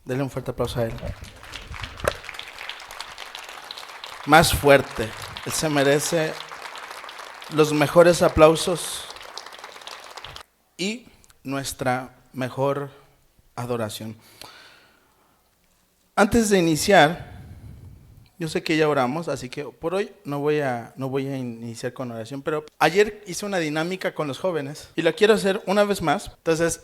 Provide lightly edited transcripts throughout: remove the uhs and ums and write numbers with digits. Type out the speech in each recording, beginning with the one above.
Denle un fuerte aplauso a él. Más fuerte. Él se merece los mejores aplausos y nuestra mejor adoración. Antes de iniciar, yo sé que ya oramos, así que por hoy no voy a iniciar con oración, pero ayer hice una dinámica con los jóvenes y la quiero hacer una vez más. Entonces,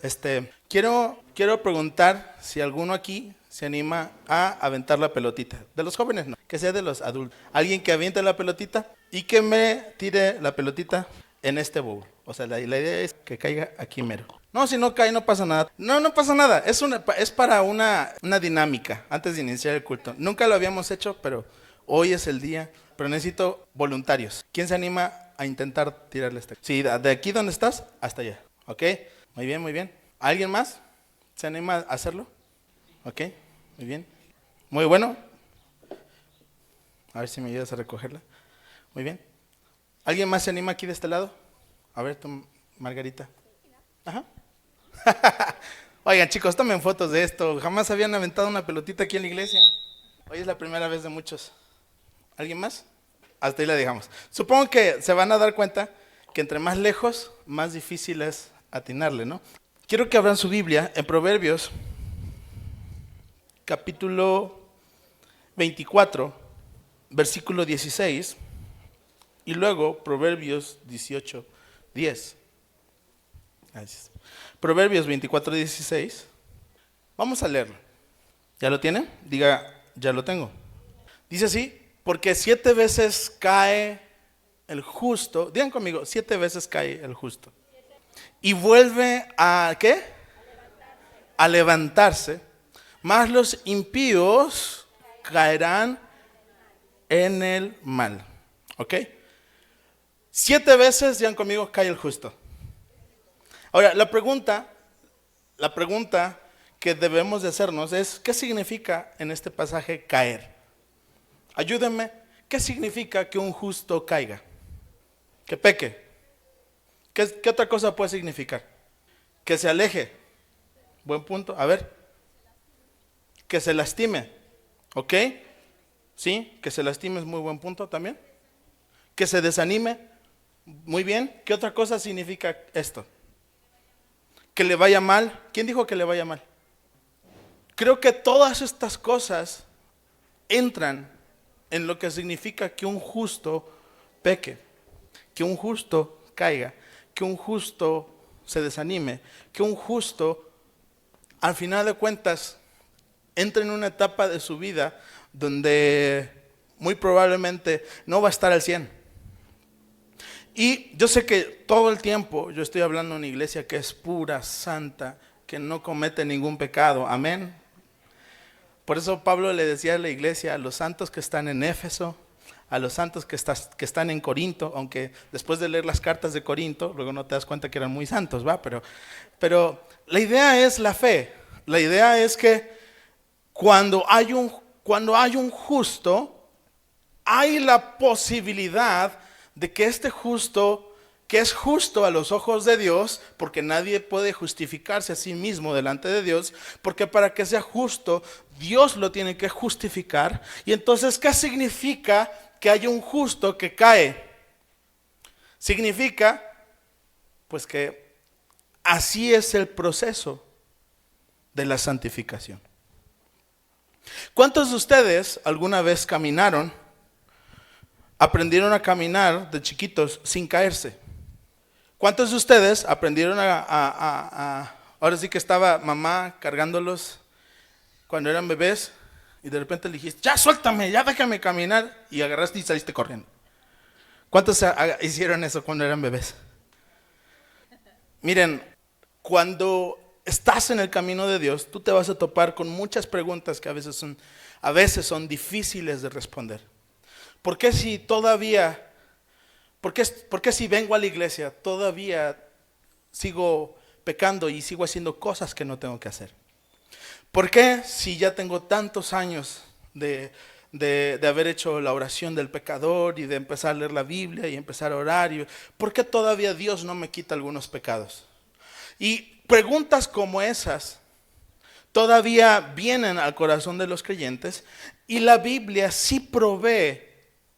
quiero preguntar si alguno aquí se anima a aventar la pelotita. De los jóvenes no, que sea de los adultos. Alguien que aviente la pelotita y que me tire la pelotita en este bowl. O sea, la idea es que caiga aquí mero. No, si no cae no pasa nada. No pasa nada. Es para una dinámica antes de iniciar el culto. Nunca lo habíamos hecho, pero hoy es el día. Pero necesito voluntarios. ¿Quién se anima a intentar tirarle este? Sí, de aquí donde estás hasta allá. ¿Ok? Muy bien, muy bien. ¿Alguien más se anima a hacerlo? ¿Ok? Muy bien. Muy bueno. A ver si me ayudas a recogerla. Muy bien. ¿Alguien más se anima aquí de este lado? A ver, tú, Margarita. Ajá. Oigan, chicos, tomen fotos de esto. Jamás habían aventado una pelotita aquí en la iglesia. Hoy es la primera vez de muchos. ¿Alguien más? Hasta ahí la dejamos. Supongo que se van a dar cuenta que entre más lejos, más difícil es atinarle, ¿no? Quiero que abran su Biblia en Proverbios, capítulo 24, versículo 16, y luego Proverbios 18, 10. Gracias. Proverbios 24, 16. Vamos a leerlo. ¿Ya lo tienen? Diga, ya lo tengo. Dice así, porque 7 veces cae el justo. Digan conmigo, 7 veces cae el justo. Y vuelve a, ¿qué? A levantarse. Mas los impíos caerán en el mal. ¿Ok? 7 veces, digan conmigo, cae el justo. Ahora, la pregunta que debemos de hacernos es, ¿qué significa en este pasaje caer? Ayúdenme, ¿qué significa que un justo caiga? Que peque. ¿Qué otra cosa puede significar? Que se aleje. Buen punto. A ver. Que se lastime. ¿Ok? Sí, que se lastime es muy buen punto también. Que se desanime. Muy bien. ¿Qué otra cosa significa esto? Que le vaya mal. ¿Quién dijo que le vaya mal? Creo que todas estas cosas entran en lo que significa que un justo peque, que un justo caiga, que un justo se desanime, que un justo, al final de cuentas, entre en una etapa de su vida donde muy probablemente no va a estar al 100. Y yo sé que todo el tiempo yo estoy hablando de una iglesia que es pura, santa, que no comete ningún pecado. Amén. Por eso Pablo le decía a la iglesia, a los santos que están en Éfeso, a los santos que están en Corinto, aunque después de leer las cartas de Corinto, luego no te das cuenta que eran muy santos, ¿va? Pero la idea es la fe. La idea es que cuando hay un justo, hay la posibilidad de que este justo, que es justo a los ojos de Dios, porque nadie puede justificarse a sí mismo delante de Dios, porque para que sea justo, Dios lo tiene que justificar. Y entonces, ¿qué significa que haya un justo que cae? Significa, pues que así es el proceso de la santificación. ¿Cuántos de ustedes alguna vez aprendieron a caminar de chiquitos sin caerse? ¿Cuántos de ustedes aprendieron ahora sí que estaba mamá cargándolos cuando eran bebés y de repente le dijiste, ya suéltame, ya déjame caminar, y agarraste y saliste corriendo? ¿Cuántos hicieron eso cuando eran bebés? Miren, cuando estás en el camino de Dios, tú te vas a topar con muchas preguntas que a veces son difíciles de responder. ¿Por qué si vengo a la iglesia todavía sigo pecando y sigo haciendo cosas que no tengo que hacer? ¿Por qué si ya tengo tantos años de haber hecho la oración del pecador y de empezar a leer la Biblia y empezar a orar, por qué todavía Dios no me quita algunos pecados? Y preguntas como esas todavía vienen al corazón de los creyentes y la Biblia sí provee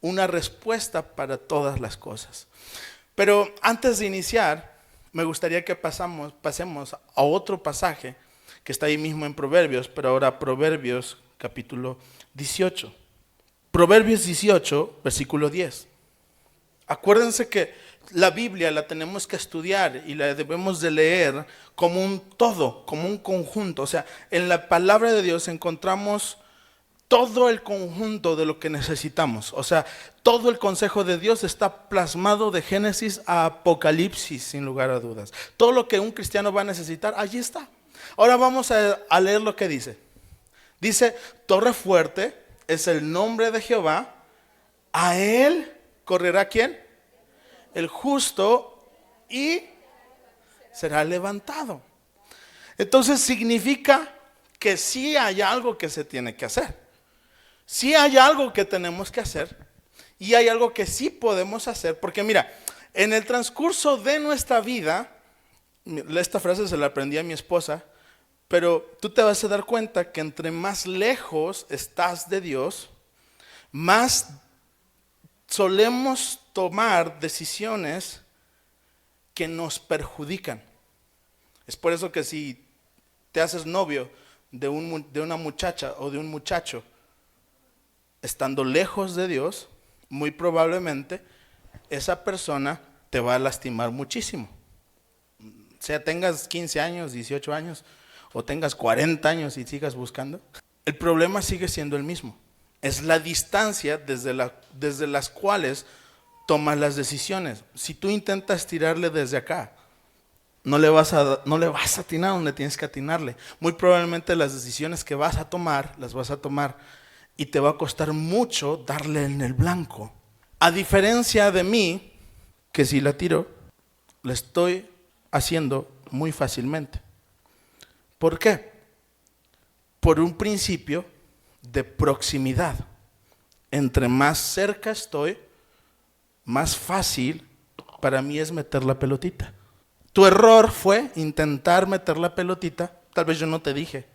una respuesta para todas las cosas. Pero antes de iniciar, me gustaría que pasemos a otro pasaje que está ahí mismo en Proverbios, pero ahora Proverbios capítulo 18. Proverbios 18, versículo 10. Acuérdense que la Biblia la tenemos que estudiar y la debemos de leer como un todo, como un conjunto. O sea, en la palabra de Dios encontramos todo el conjunto de lo que necesitamos. O sea, todo el consejo de Dios está plasmado de Génesis a Apocalipsis, sin lugar a dudas. Todo lo que un cristiano va a necesitar, allí está. Ahora vamos a leer lo que dice. Dice, torre fuerte es el nombre de Jehová. A él correrá ¿quién? El justo y será levantado. Entonces significa que sí hay algo que se tiene que hacer. Sí hay algo que tenemos que hacer y hay algo que sí podemos hacer. Porque mira, en el transcurso de nuestra vida, esta frase se la aprendí a mi esposa, pero tú te vas a dar cuenta que entre más lejos estás de Dios, más solemos tomar decisiones que nos perjudican. Es por eso que si te haces novio de una muchacha o de un muchacho, estando lejos de Dios, muy probablemente esa persona te va a lastimar muchísimo. Sea tengas 15 años, 18 años, o tengas 40 años y sigas buscando, el problema sigue siendo el mismo. Es la distancia desde las cuales tomas las decisiones. Si tú intentas tirarle desde acá, no le vas a atinar donde tienes que atinarle. Muy probablemente las decisiones que vas a tomar, las vas a tomar y te va a costar mucho darle en el blanco. A diferencia de mí, que si la tiro, la estoy haciendo muy fácilmente. ¿Por qué? Por un principio de proximidad. Entre más cerca estoy, más fácil para mí es meter la pelotita. Tu error fue intentar meter la pelotita. Tal vez yo no te dije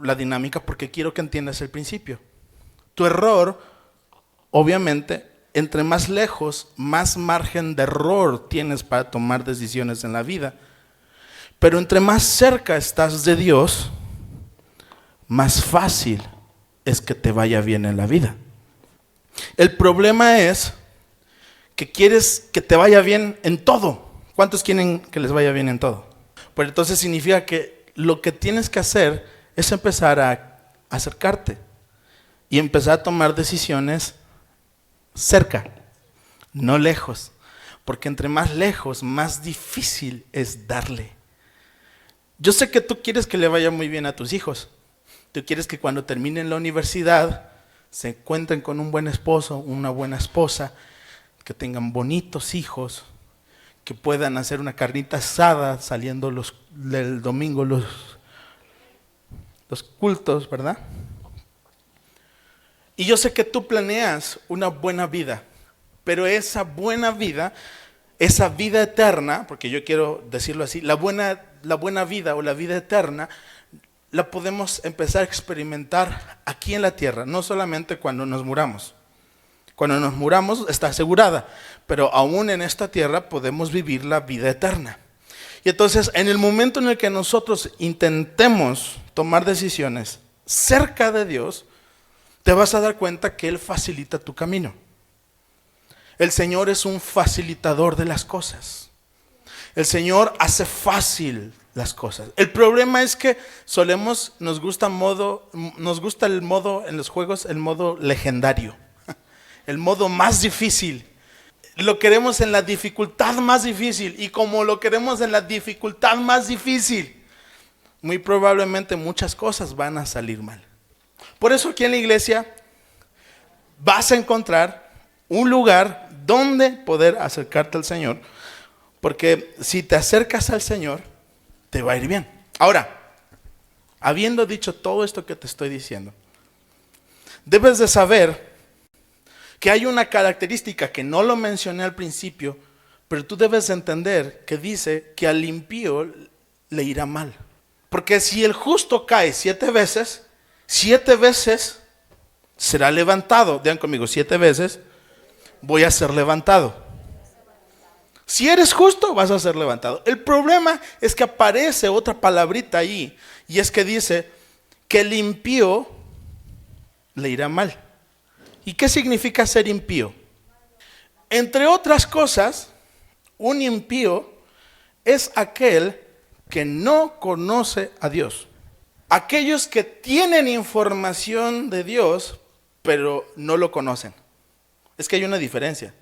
la dinámica porque quiero que entiendas el principio. Tu error, obviamente, entre más lejos, más margen de error tienes para tomar decisiones en la vida. Pero entre más cerca estás de Dios, más fácil es que te vaya bien en la vida. El problema es que quieres que te vaya bien en todo. ¿Cuántos quieren que les vaya bien en todo? Pues entonces significa que lo que tienes que hacer es empezar a acercarte y empezar a tomar decisiones cerca, no lejos. Porque entre más lejos, más difícil es darle. Yo sé que tú quieres que le vaya muy bien a tus hijos. Tú quieres que cuando terminen la universidad se encuentren con un buen esposo, una buena esposa, que tengan bonitos hijos, que puedan hacer una carnita asada saliendo del domingo los cultos, ¿verdad? Y yo sé que tú planeas una buena vida, pero esa buena vida, esa vida eterna, porque yo quiero decirlo así, la buena vida o la vida eterna, la podemos empezar a experimentar aquí en la tierra, no solamente cuando nos muramos. Cuando nos muramos está asegurada, pero aún en esta tierra podemos vivir la vida eterna. Y entonces, en el momento en el que nosotros intentemos tomar decisiones cerca de Dios, te vas a dar cuenta que Él facilita tu camino. El Señor es un facilitador de las cosas. El Señor hace fácil las cosas. El problema es que nos gusta el modo en los juegos, el modo legendario. El modo más difícil. Lo queremos en la dificultad más difícil. Y como lo queremos en la dificultad más difícil, muy probablemente muchas cosas van a salir mal. Por eso aquí en la iglesia vas a encontrar un lugar donde poder acercarte al Señor. Porque si te acercas al Señor, te va a ir bien. Ahora, habiendo dicho todo esto que te estoy diciendo, debes de saber que hay una característica que no lo mencioné al principio, pero tú debes entender que dice que al impío le irá mal. Porque si el justo cae 7 veces será levantado. Digan conmigo, 7 veces voy a ser levantado. Si eres justo, vas a ser levantado. El problema es que aparece otra palabrita ahí, y es que dice que el impío le irá mal. ¿Y qué significa ser impío? Entre otras cosas, un impío es aquel que no conoce a Dios. Aquellos que tienen información de Dios, pero no lo conocen. Es que hay una diferencia.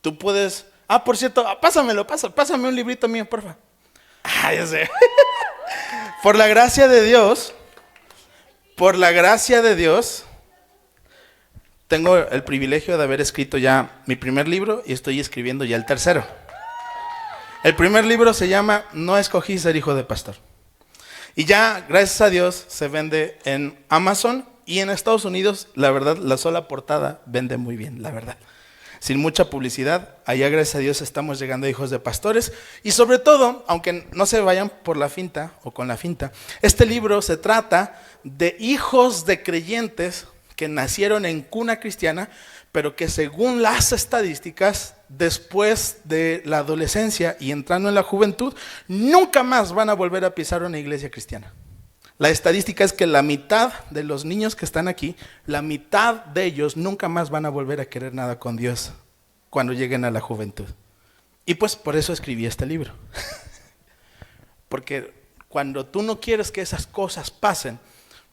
Tú puedes... por cierto, pásame un librito mío, porfa. Ya sé. Por la gracia de Dios, tengo el privilegio de haber escrito ya mi primer libro y estoy escribiendo ya el tercero. El primer libro se llama No escogí ser hijo de pastor. Y ya, gracias a Dios, se vende en Amazon y en Estados Unidos, la verdad, la sola portada vende muy bien, la verdad. Sin mucha publicidad, allá gracias a Dios estamos llegando a hijos de pastores. Y sobre todo, aunque no se vayan por la finta o con la finta, este libro se trata de hijos de creyentes que nacieron en cuna cristiana, pero que según las estadísticas, después de la adolescencia y entrando en la juventud, nunca más van a volver a pisar una iglesia cristiana. La estadística es que la mitad de los niños que están aquí, la mitad de ellos nunca más van a volver a querer nada con Dios cuando lleguen a la juventud. Y pues por eso escribí este libro. Porque cuando tú no quieres que esas cosas pasen,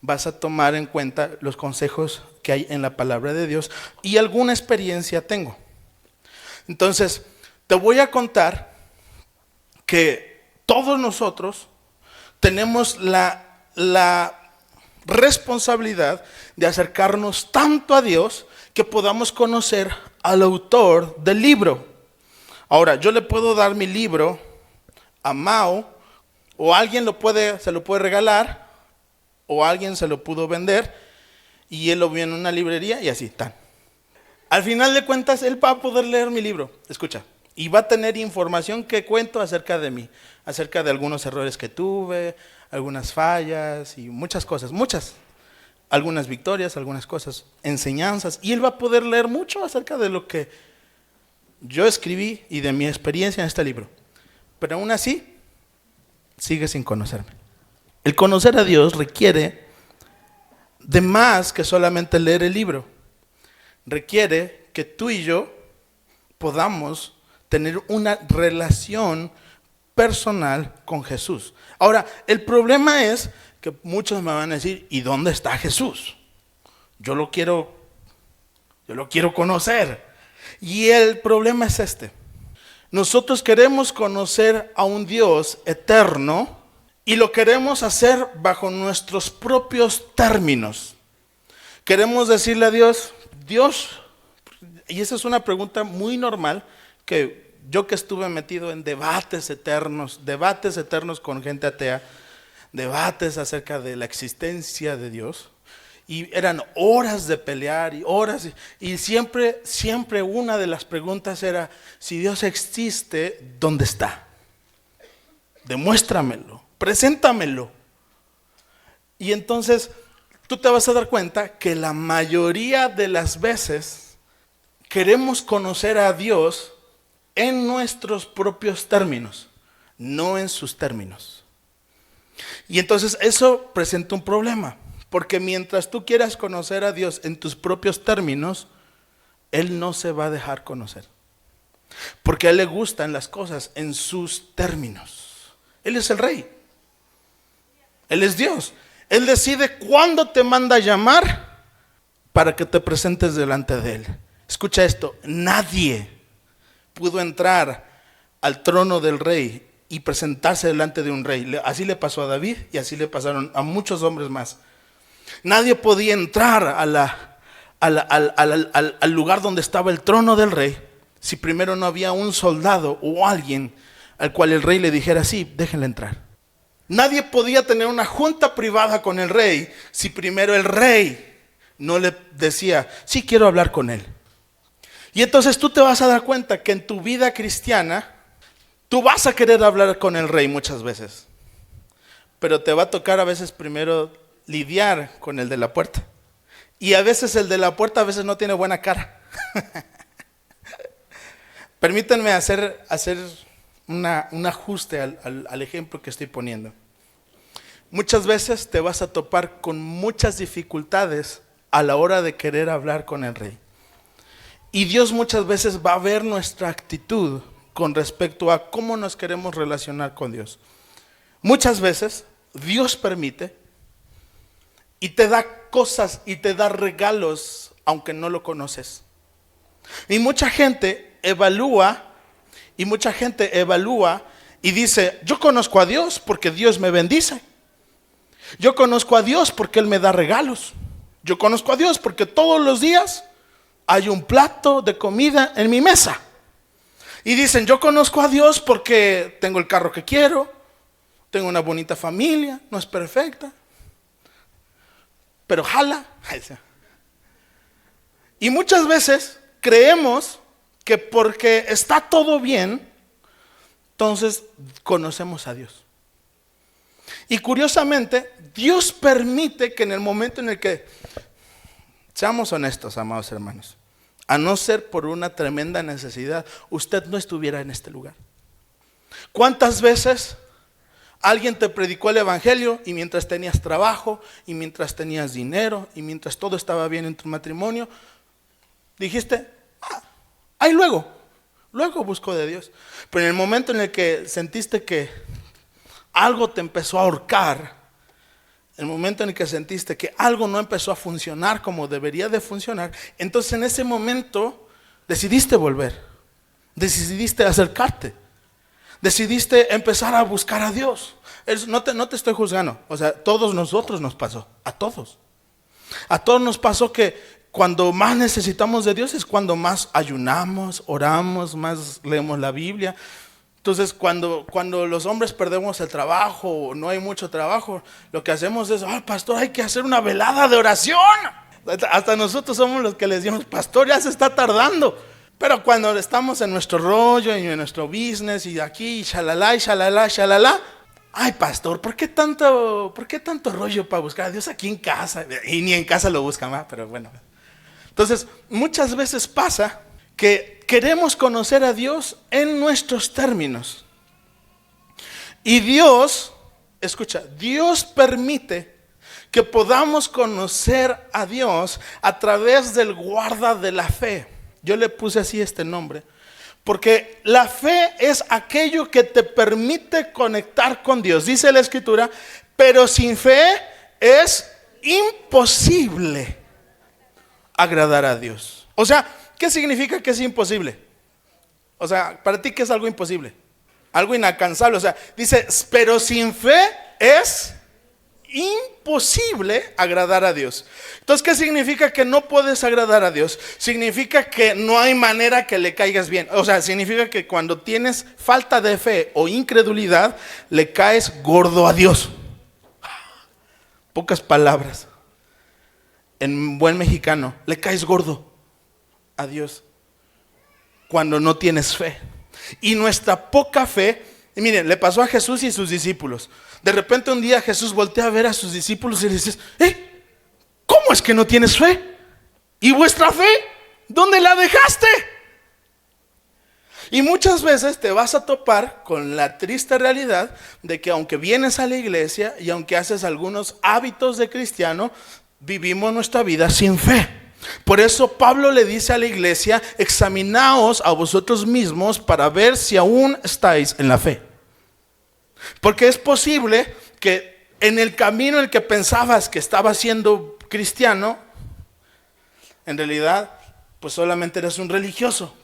vas a tomar en cuenta los consejos que hay en la palabra de Dios y alguna experiencia tengo. Entonces, te voy a contar que todos nosotros tenemos la responsabilidad de acercarnos tanto a Dios que podamos conocer al autor del libro. Ahora, yo le puedo dar mi libro a Mao, o alguien se lo puede regalar, o alguien se lo pudo vender y él lo vio en una librería y así, tan. Al final de cuentas, él va a poder leer mi libro, escucha, y va a tener información que cuento acerca de mí, acerca de algunos errores que tuve, algunas fallas y muchas cosas, algunas victorias, algunas cosas, enseñanzas, y él va a poder leer mucho acerca de lo que yo escribí y de mi experiencia en este libro. Pero aún así, sigue sin conocerme. El conocer a Dios requiere de más que solamente leer el libro. Requiere que tú y yo podamos tener una relación personal con Jesús. Ahora, el problema es que muchos me van a decir, ¿y dónde está Jesús? Yo lo quiero conocer. Y el problema es este. Nosotros queremos conocer a un Dios eterno y lo queremos hacer bajo nuestros propios términos. Queremos decirle a Dios, y esa es una pregunta muy normal que yo que estuve metido en debates eternos con gente atea, debates acerca de la existencia de Dios, y eran horas de pelear y horas, y siempre una de las preguntas era, si Dios existe, ¿dónde está? Demuéstramelo, preséntamelo. Y entonces tú te vas a dar cuenta que la mayoría de las veces queremos conocer a Dios en nuestros propios términos, no en sus términos. Y entonces eso presenta un problema, porque mientras tú quieras conocer a Dios en tus propios términos, Él no se va a dejar conocer. Porque a Él le gustan las cosas en sus términos. Él es el Rey. Él es Dios. Él decide cuándo te manda a llamar para que te presentes delante de Él. Escucha esto, nadie pudo entrar al trono del rey y presentarse delante de un rey. Así le pasó a David y así le pasaron a muchos hombres más. Nadie podía entrar al lugar donde estaba el trono del rey si primero no había un soldado o alguien al cual el rey le dijera, sí, déjenle entrar. Nadie podía tener una junta privada con el rey si primero el rey no le decía, sí, quiero hablar con él. Y entonces tú te vas a dar cuenta que en tu vida cristiana, tú vas a querer hablar con el rey muchas veces. pero te va a tocar a veces primero lidiar con el de la puerta. Y a veces el de la puerta a veces no tiene buena cara. Permítanme hacer un ajuste al ejemplo que estoy poniendo. Muchas veces te vas a topar con muchas dificultades a la hora de querer hablar con el rey. Y Dios muchas veces va a ver nuestra actitud con respecto a cómo nos queremos relacionar con Dios. Muchas veces Dios permite y te da cosas y te da regalos aunque no lo conoces. Y mucha gente evalúa y dice, yo conozco a Dios porque Dios me bendice. Yo conozco a Dios porque Él me da regalos. Yo conozco a Dios porque todos los días hay un plato de comida en mi mesa. Y dicen, yo conozco a Dios porque tengo el carro que quiero, tengo una bonita familia, no es perfecta, pero jala. Y muchas veces creemos que porque está todo bien, entonces conocemos a Dios. Y curiosamente, Dios permite que en el momento en el que, seamos honestos, amados hermanos, a no ser por una tremenda necesidad, usted no estuviera en este lugar. ¿Cuántas veces alguien te predicó el evangelio y mientras tenías trabajo, y mientras tenías dinero, y mientras todo estaba bien en tu matrimonio, dijiste, ahí luego busco de Dios? Pero en el momento en el que sentiste que algo te empezó a ahorcar, el momento en el que sentiste que algo no empezó a funcionar como debería de funcionar, entonces en ese momento decidiste volver, decidiste acercarte, decidiste empezar a buscar a Dios. No te estoy juzgando, o sea, todos nosotros nos pasó, a todos nos pasó que cuando más necesitamos de Dios es cuando más ayunamos, oramos, más leemos la Biblia. Entonces cuando los hombres perdemos el trabajo o no hay mucho trabajo, lo que hacemos es, pastor, hay que hacer una velada de oración. Hasta nosotros somos los que les decimos, pastor, ya se está tardando. Pero cuando estamos en nuestro rollo y en nuestro business y aquí, shalala, ay, pastor, ¿por qué tanto rollo para buscar a Dios aquí en casa? Y ni en casa lo buscan más, pero bueno. Entonces, muchas veces pasa que queremos conocer a Dios en nuestros términos. Y Dios permite que podamos conocer a Dios a través del guarda de la fe. Yo le puse así este nombre, porque la fe es aquello que te permite conectar con Dios. Dice la Escritura, pero sin fe es imposible agradar a Dios. O sea, ¿qué significa que es imposible? O sea, para ti, ¿qué es algo imposible? Algo inalcanzable. O sea, dice, pero sin fe es imposible agradar a Dios. Entonces, ¿qué significa que no puedes agradar a Dios? Significa que no hay manera que le caigas bien. O sea, significa que cuando tienes falta de fe o incredulidad, le caes gordo a Dios. Pocas palabras. En buen mexicano, le caes gordo a Dios cuando no tienes fe. Y nuestra poca fe, y miren, le pasó a Jesús y sus discípulos. De repente un día Jesús voltea a ver a sus discípulos y les dice, ¿cómo es que no tienes fe? ¿Y vuestra fe? ¿Dónde la dejaste? Y muchas veces te vas a topar con la triste realidad de que aunque vienes a la iglesia y aunque haces algunos hábitos de cristiano, vivimos nuestra vida sin fe. Por eso Pablo le dice a la iglesia, examinaos a vosotros mismos para ver si aún estáis en la fe. Porque es posible que en el camino en el que pensabas que estabas siendo cristiano, en realidad pues solamente eres un religioso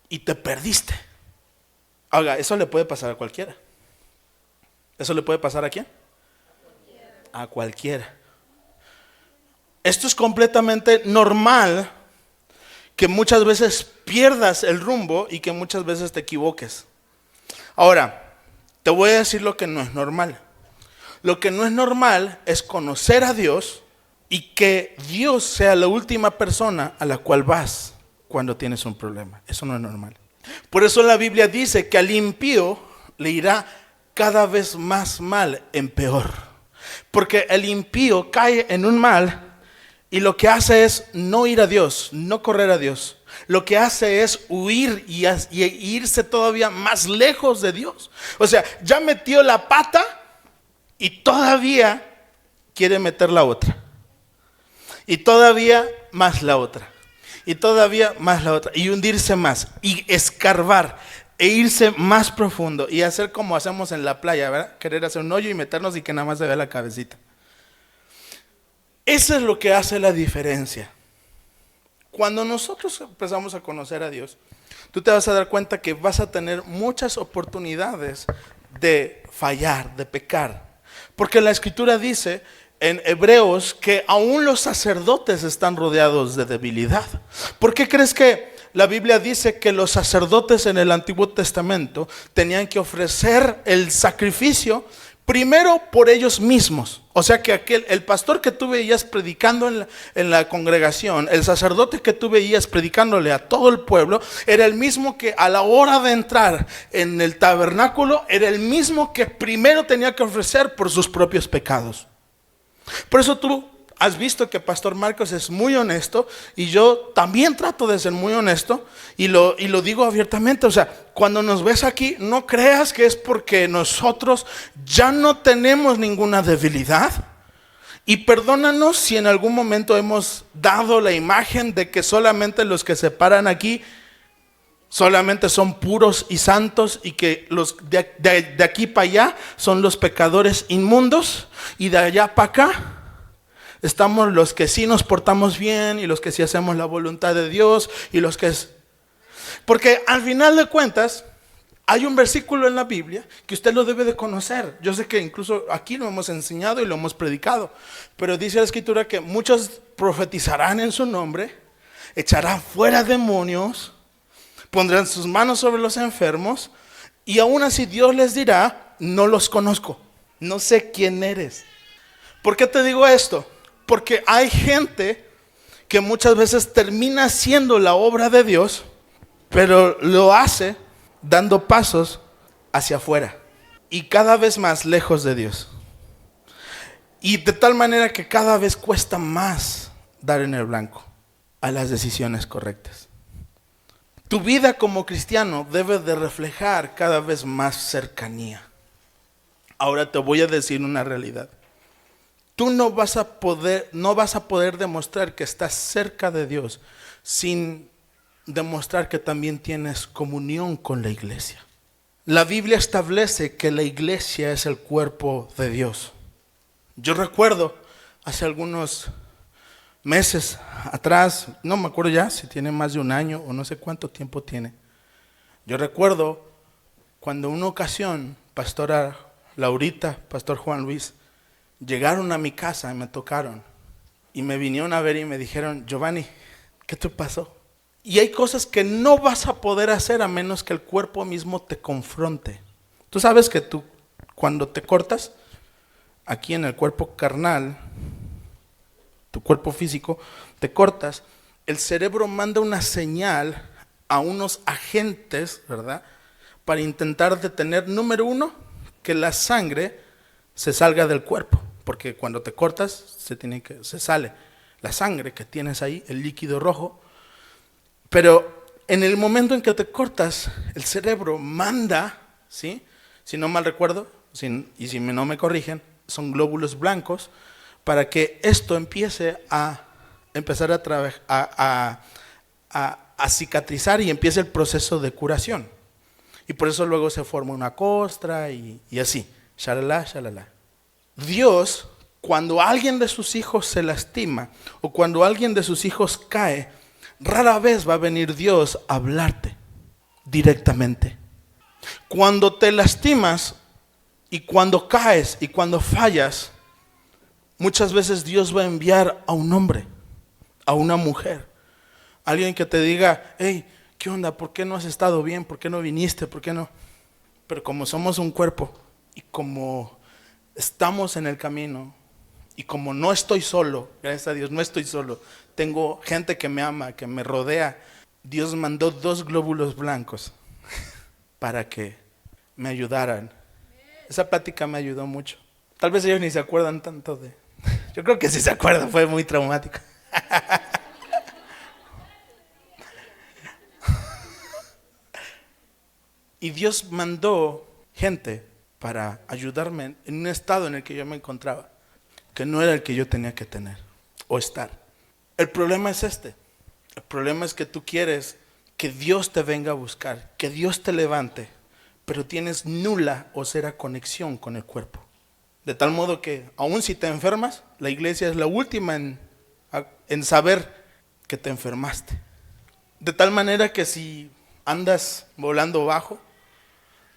y te perdiste. Oiga, eso le puede pasar a cualquiera. ¿Eso le puede pasar a quién? A cualquiera. Esto es completamente normal, que muchas veces pierdas el rumbo y que muchas veces te equivoques. Ahora, te voy a decir lo que no es normal. Lo que no es normal es conocer a Dios y que Dios sea la última persona a la cual vas cuando tienes un problema. Eso no es normal. Por eso la Biblia dice que al impío le irá cada vez más mal en peor. Porque el impío cae en un mal y lo que hace es no ir a Dios, no correr a Dios. Lo que hace es huir y irse todavía más lejos de Dios. O sea, ya metió la pata y todavía quiere meter la otra. Y todavía más la otra. Y todavía más la otra. Y hundirse más. Y escarbar. E irse más profundo. Y hacer como hacemos en la playa, ¿verdad? Querer hacer un hoyo y meternos y que nada más se vea la cabecita. Eso es lo que hace la diferencia. Cuando nosotros empezamos a conocer a Dios, tú te vas a dar cuenta que vas a tener muchas oportunidades de fallar, de pecar. Porque la Escritura dice en Hebreos que aún los sacerdotes están rodeados de debilidad. ¿Por qué crees que la Biblia dice que los sacerdotes en el Antiguo Testamento tenían que ofrecer el sacrificio primero por ellos mismos? O sea que el pastor que tú veías predicando en la congregación, el sacerdote que tú veías predicándole a todo el pueblo, era el mismo que a la hora de entrar en el tabernáculo, era el mismo que primero tenía que ofrecer por sus propios pecados. Por eso tú has visto que Pastor Marcos es muy honesto y yo también trato de ser muy honesto y lo digo abiertamente. O sea, cuando nos ves aquí, no creas que es porque nosotros ya no tenemos ninguna debilidad. Y perdónanos si en algún momento hemos dado la imagen de que solamente los que se paran aquí solamente son puros y santos y que los de aquí para allá son los pecadores inmundos y de allá para acá estamos los que sí nos portamos bien y los que sí hacemos la voluntad de Dios y los que es... Porque al final de cuentas hay un versículo en la Biblia que usted lo debe de conocer. Yo sé que incluso aquí lo hemos enseñado y lo hemos predicado, pero dice la Escritura que muchos profetizarán en su nombre, echarán fuera demonios, pondrán sus manos sobre los enfermos y aún así Dios les dirá: no los conozco, no sé quién eres. ¿Por qué te digo esto? Porque hay gente que muchas veces termina haciendo la obra de Dios, pero lo hace dando pasos hacia afuera y cada vez más lejos de Dios. Y de tal manera que cada vez cuesta más dar en el blanco a las decisiones correctas. Tu vida como cristiano debe de reflejar cada vez más cercanía. Ahora te voy a decir una realidad. Tú no vas a poder demostrar que estás cerca de Dios sin demostrar que también tienes comunión con la iglesia. La Biblia establece que la iglesia es el cuerpo de Dios. Yo recuerdo hace algunos meses atrás, no me acuerdo ya si tiene más de un año o no sé cuánto tiempo tiene. Yo recuerdo cuando en una ocasión, pastora Laurita, pastor Juan Luis, llegaron a mi casa y me tocaron y me vinieron a ver y me dijeron: Giovanni, ¿qué te pasó? Y hay cosas que no vas a poder hacer a menos que el cuerpo mismo te confronte. Tú sabes que tú, cuando te cortas, aquí en el cuerpo carnal, tu cuerpo físico, te cortas, el cerebro manda una señal a unos agentes, ¿verdad? Para intentar detener, número uno, que la sangre se salga del cuerpo. Porque cuando te cortas, se sale la sangre que tienes ahí, el líquido rojo. Pero en el momento en que te cortas, el cerebro manda, ¿sí? Si no mal recuerdo, y si no me corrigen, son glóbulos blancos, para que esto empiece a empezar a cicatrizar y empiece el proceso de curación. Y por eso luego se forma una costra y así, shalala, shalala. Dios, cuando alguien de sus hijos se lastima o cuando alguien de sus hijos cae, rara vez va a venir Dios a hablarte directamente. Cuando te lastimas y cuando caes y cuando fallas, muchas veces Dios va a enviar a un hombre, a una mujer, alguien que te diga: hey, ¿qué onda? ¿Por qué no has estado bien? ¿Por qué no viniste? ¿Por qué no? Pero como somos un cuerpo y como estamos en el camino y como no estoy solo, gracias a Dios no estoy solo, tengo gente que me ama, que me rodea, Dios mandó 2 glóbulos blancos para que me ayudaran. Esa plática me ayudó mucho. Tal vez ellos ni se acuerdan tanto de... Yo creo que sí se acuerdan, fue muy traumático. Y Dios mandó gente para ayudarme en un estado en el que yo me encontraba, que no era el que yo tenía que tener o estar. El problema es este. El problema es que tú quieres que Dios te venga a buscar, que Dios te levante, pero tienes nula o cero conexión con el cuerpo. De tal modo que, aun si te enfermas, la iglesia es la última en saber que te enfermaste. De tal manera que si andas volando bajo,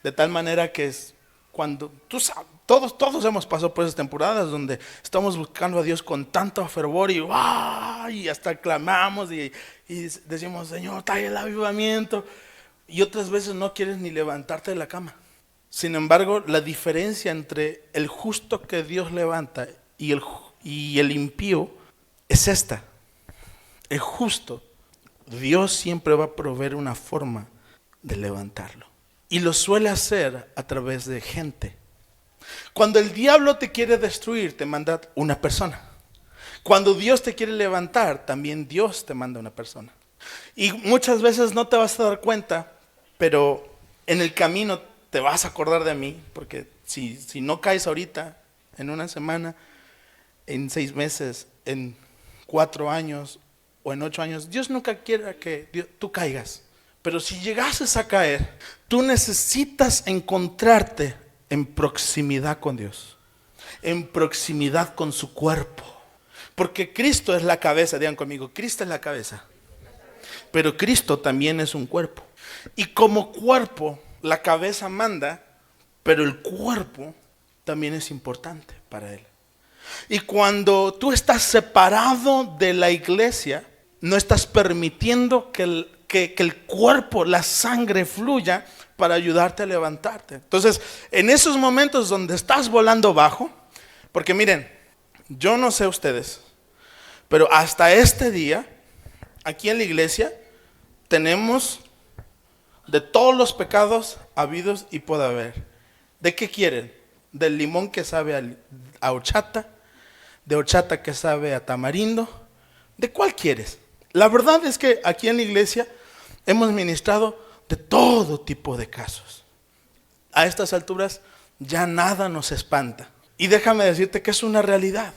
de tal manera que es cuando tú sabes, todos hemos pasado por esas temporadas donde estamos buscando a Dios con tanto fervor y hasta clamamos y decimos, Señor, trae el avivamiento. Y otras veces no quieres ni levantarte de la cama. Sin embargo, la diferencia entre el justo que Dios levanta y el impío es esta. El justo, Dios siempre va a proveer una forma de levantarlo. Y lo suele hacer a través de gente. Cuando el diablo te quiere destruir, te manda una persona. Cuando Dios te quiere levantar, también Dios te manda una persona. Y muchas veces no te vas a dar cuenta, pero en el camino te vas a acordar de mí, porque si no caes ahorita, en una semana, en 6 meses, en 4 años o en 8 años, Dios nunca quiere que tú caigas. Pero si llegases a caer, tú necesitas encontrarte en proximidad con Dios, en proximidad con su cuerpo. Porque Cristo es la cabeza, digan conmigo, Cristo es la cabeza. Pero Cristo también es un cuerpo. Y como cuerpo, la cabeza manda, pero el cuerpo también es importante para Él. Y cuando tú estás separado de la iglesia, no estás permitiendo que el cuerpo, la sangre fluya para ayudarte a levantarte. Entonces, en esos momentos donde estás volando bajo, porque miren, yo no sé ustedes, pero hasta este día, aquí en la iglesia, tenemos de todos los pecados habidos y puede haber. ¿De qué quieren? Del limón que sabe a horchata, de horchata que sabe a tamarindo. ¿De cuál quieres? La verdad es que aquí en la iglesia hemos ministrado de todo tipo de casos. A estas alturas ya nada nos espanta. Y déjame decirte que es una realidad.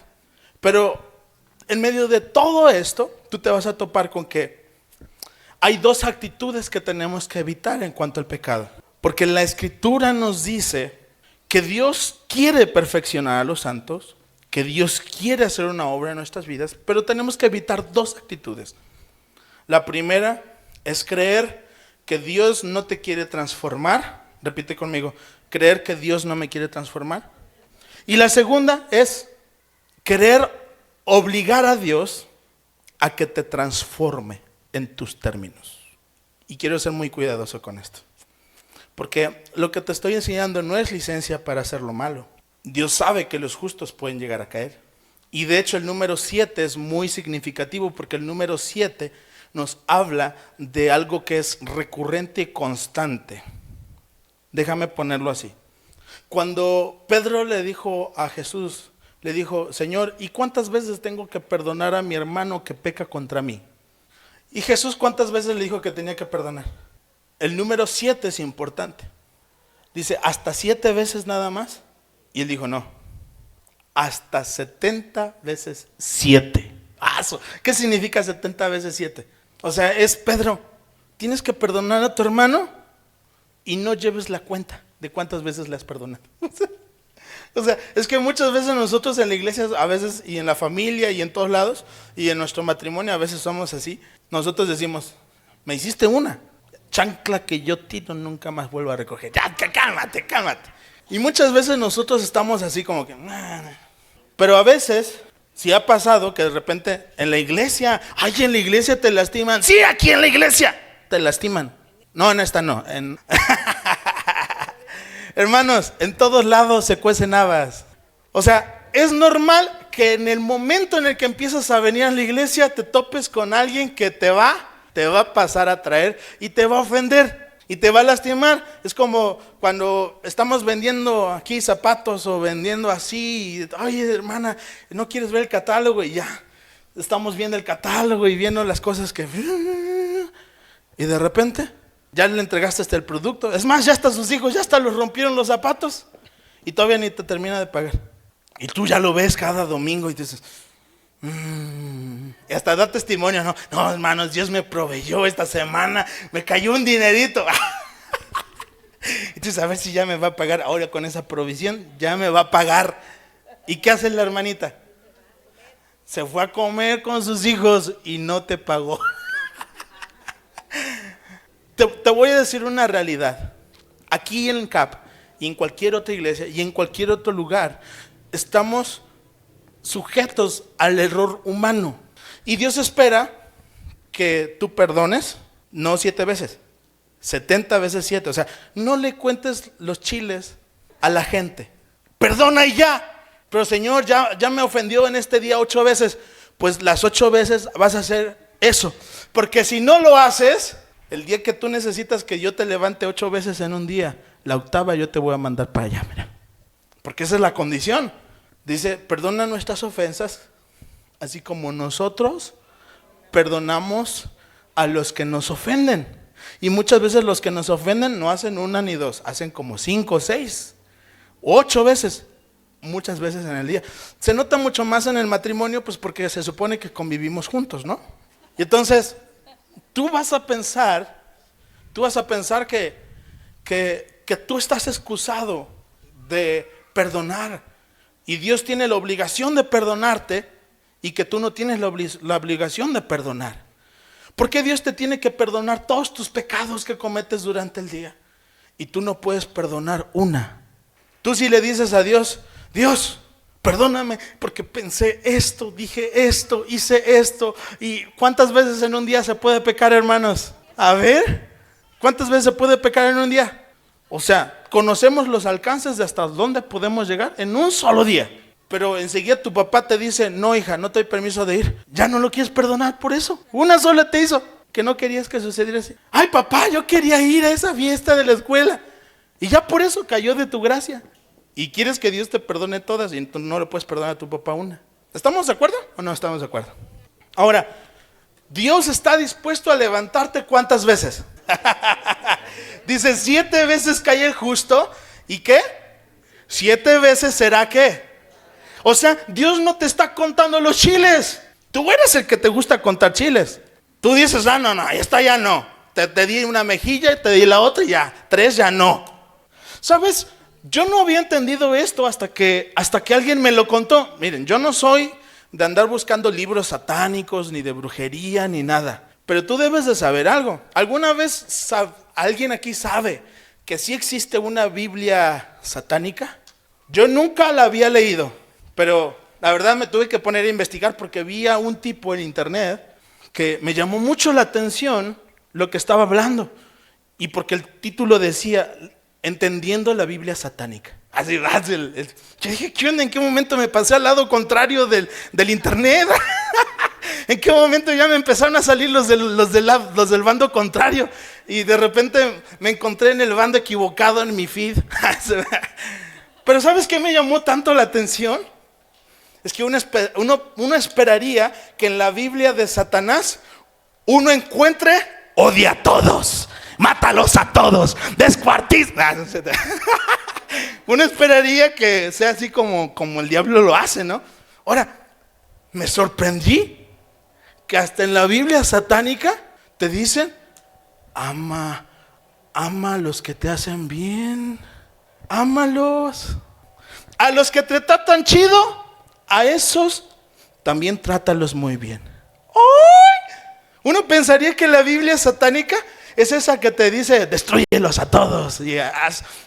Pero en medio de todo esto, tú te vas a topar con que hay 2 actitudes que tenemos que evitar en cuanto al pecado. Porque la Escritura nos dice que Dios quiere perfeccionar a los santos, que Dios quiere hacer una obra en nuestras vidas, pero tenemos que evitar 2 actitudes. La primera es creer que Dios no te quiere transformar. Repite conmigo, creer que Dios no me quiere transformar. Y la segunda es querer obligar a Dios a que te transforme en tus términos. Y quiero ser muy cuidadoso con esto, porque lo que te estoy enseñando no es licencia para hacer lo malo. Dios sabe que los justos pueden llegar a caer. Y de hecho el número 7 es muy significativo, porque el número 7 nos habla de algo que es recurrente y constante. Déjame ponerlo así. Cuando Pedro le dijo a Jesús, le dijo, Señor, ¿y cuántas veces tengo que perdonar a mi hermano que peca contra mí? Y Jesús, ¿cuántas veces le dijo que tenía que perdonar? El número 7 es importante. Dice, ¿hasta 7 veces nada más? Y él dijo, no, hasta 70 veces 7. ¿Qué significa 70 veces 7? O sea, es Pedro, tienes que perdonar a tu hermano y no lleves la cuenta de cuántas veces le has perdonado. O sea, es que muchas veces nosotros en la iglesia, a veces y en la familia y en todos lados, y en nuestro matrimonio a veces somos así. Nosotros decimos, me hiciste una chancla que yo tiro nunca más vuelvo a recoger. Ya, cálmate. Y muchas veces nosotros estamos así como que... Pero a veces, si ha pasado que de repente en la iglesia, ay, en la iglesia te lastiman. Sí, aquí en la iglesia te lastiman. No, en esta no. Hermanos, en todos lados se cuecen habas. O sea, es normal que en el momento en el que empiezas a venir a la iglesia te topes con alguien que te va a pasar a traer y te va a ofender. y te va a lastimar. Es como cuando estamos vendiendo aquí zapatos o vendiendo así. Y, oye, hermana, ¿no quieres ver el catálogo? Y ya, estamos viendo el catálogo y viendo las cosas que... Y de repente, ya le entregaste hasta el producto. Es más, ya hasta sus hijos, ya hasta los rompieron los zapatos. Y todavía ni te termina de pagar. Y tú ya lo ves cada domingo y dices... Y hasta da testimonio, no, hermanos, Dios me proveyó esta semana, me cayó un dinerito. Entonces, a ver si ya me va a pagar. Ahora con esa provisión, ya me va a pagar. ¿Y qué hace la hermanita? Se fue a comer con sus hijos y no te pagó. Te voy a decir una realidad. Aquí en CAP y en cualquier otra iglesia y en cualquier otro lugar, estamos sujetos al error humano. Y Dios espera que tú perdones, no 7 veces, 70 veces 7. O sea, no le cuentes los chiles a la gente. Perdona y ya. Pero Señor, ya me ofendió en este día 8 veces. Pues las 8 veces vas a hacer eso. Porque si no lo haces, el día que tú necesitas que yo te levante 8 veces en un día, la octava yo te voy a mandar para allá, mira. Porque esa es la condición. Dice, perdona nuestras ofensas, así como nosotros perdonamos a los que nos ofenden. Y muchas veces los que nos ofenden no hacen 1 ni 2, hacen como 5, 6, 8 veces, muchas veces en el día. Se nota mucho más en el matrimonio, pues porque se supone que convivimos juntos, ¿no? Y entonces, tú vas a pensar que tú estás excusado de perdonar. Y Dios tiene la obligación de perdonarte y que tú no tienes la obligación de perdonar. ¿Por qué Dios te tiene que perdonar todos tus pecados que cometes durante el día? Y tú no puedes perdonar una. Tú sí le dices a Dios, Dios, perdóname porque pensé esto, dije esto, hice esto. ¿Y cuántas veces en un día se puede pecar, hermanos? A ver, ¿cuántas veces se puede pecar en un día? O sea, conocemos los alcances de hasta dónde podemos llegar en un solo día. Pero enseguida tu papá te dice, no hija, no te doy permiso de ir. Ya no lo quieres perdonar por eso. Una sola te hizo que no querías que sucediera así. Ay papá, yo quería ir a esa fiesta de la escuela. Y ya por eso cayó de tu gracia. Y quieres que Dios te perdone todas y entonces no le puedes perdonar a tu papá una. ¿Estamos de acuerdo o no estamos de acuerdo? Ahora, Dios está dispuesto a levantarte ¿cuántas veces? Dice 7 veces cae el justo. ¿Y qué? 7 veces será ¿qué? O sea, Dios no te está contando los chiles. Tú eres el que te gusta contar chiles. Tú dices, no, esta ya no. Te di una mejilla y te di la otra y ya. 3 ya no. ¿Sabes? Yo no había entendido esto hasta que alguien me lo contó. Miren, yo no soy de andar buscando libros satánicos, ni de brujería, ni nada. Pero tú debes de saber algo. ¿Alguna vez alguien aquí sabe que sí existe una Biblia satánica? Yo nunca la había leído, pero la verdad me tuve que poner a investigar porque vi a un tipo en internet que me llamó mucho la atención lo que estaba hablando. Y porque el título decía, entendiendo la Biblia satánica. Así, yo dije, ¿qué onda? ¿En qué momento me pasé al lado contrario del internet? ¿En qué momento ya me empezaron a salir los del bando contrario? Y de repente me encontré en el bando equivocado en mi feed. Pero ¿sabes qué me llamó tanto la atención? Es que uno esperaría que en la Biblia de Satanás uno encuentre odia a todos, mátalos a todos, descuartiza. Uno esperaría que sea así como el diablo lo hace, ¿no? Ahora, me sorprendí que hasta en la Biblia satánica te dicen, ama a los que te hacen bien, ámalos. A los que te tratan chido, a esos también trátalos muy bien. ¡Ay! Uno pensaría que la Biblia satánica es esa que te dice, destrúyelos a todos y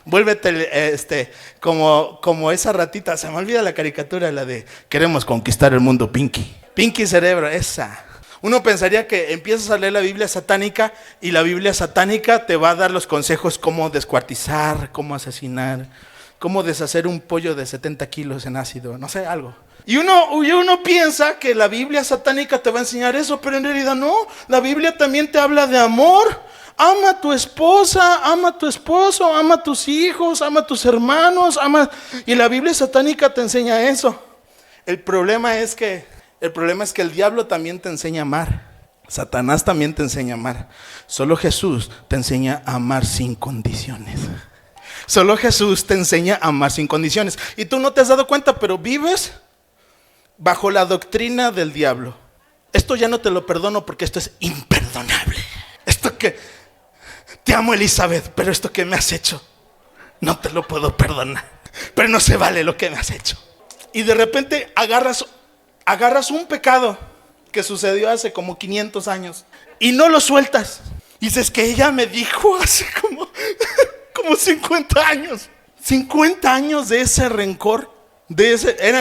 vuélvete como esa ratita. Se me olvida la caricatura, la de queremos conquistar el mundo, Pinky Cerebro, esa. Uno pensaría que empiezas a leer la Biblia satánica y la Biblia satánica te va a dar los consejos cómo descuartizar, cómo asesinar, cómo deshacer un pollo de 70 kilos en ácido, no sé, algo. Y uno piensa que la Biblia satánica te va a enseñar eso, pero en realidad no. La Biblia también te habla de amor. Ama a tu esposa, ama a tu esposo, ama a tus hijos, ama a tus hermanos, Y la Biblia satánica te enseña eso. El problema es que el diablo también te enseña a amar. Satanás también te enseña a amar. Solo Jesús te enseña a amar sin condiciones. Solo Jesús te enseña a amar sin condiciones. Y tú no te has dado cuenta, pero vives bajo la doctrina del diablo. Esto ya no te lo perdono porque esto es imperdonable. Esto que te amo, Elizabeth, pero esto que me has hecho no te lo puedo perdonar. Pero no se vale lo que me has hecho. Y de repente agarras un pecado que sucedió hace como 500 años y no lo sueltas. Y dices que ella me dijo hace como 50 años. 50 años de ese rencor.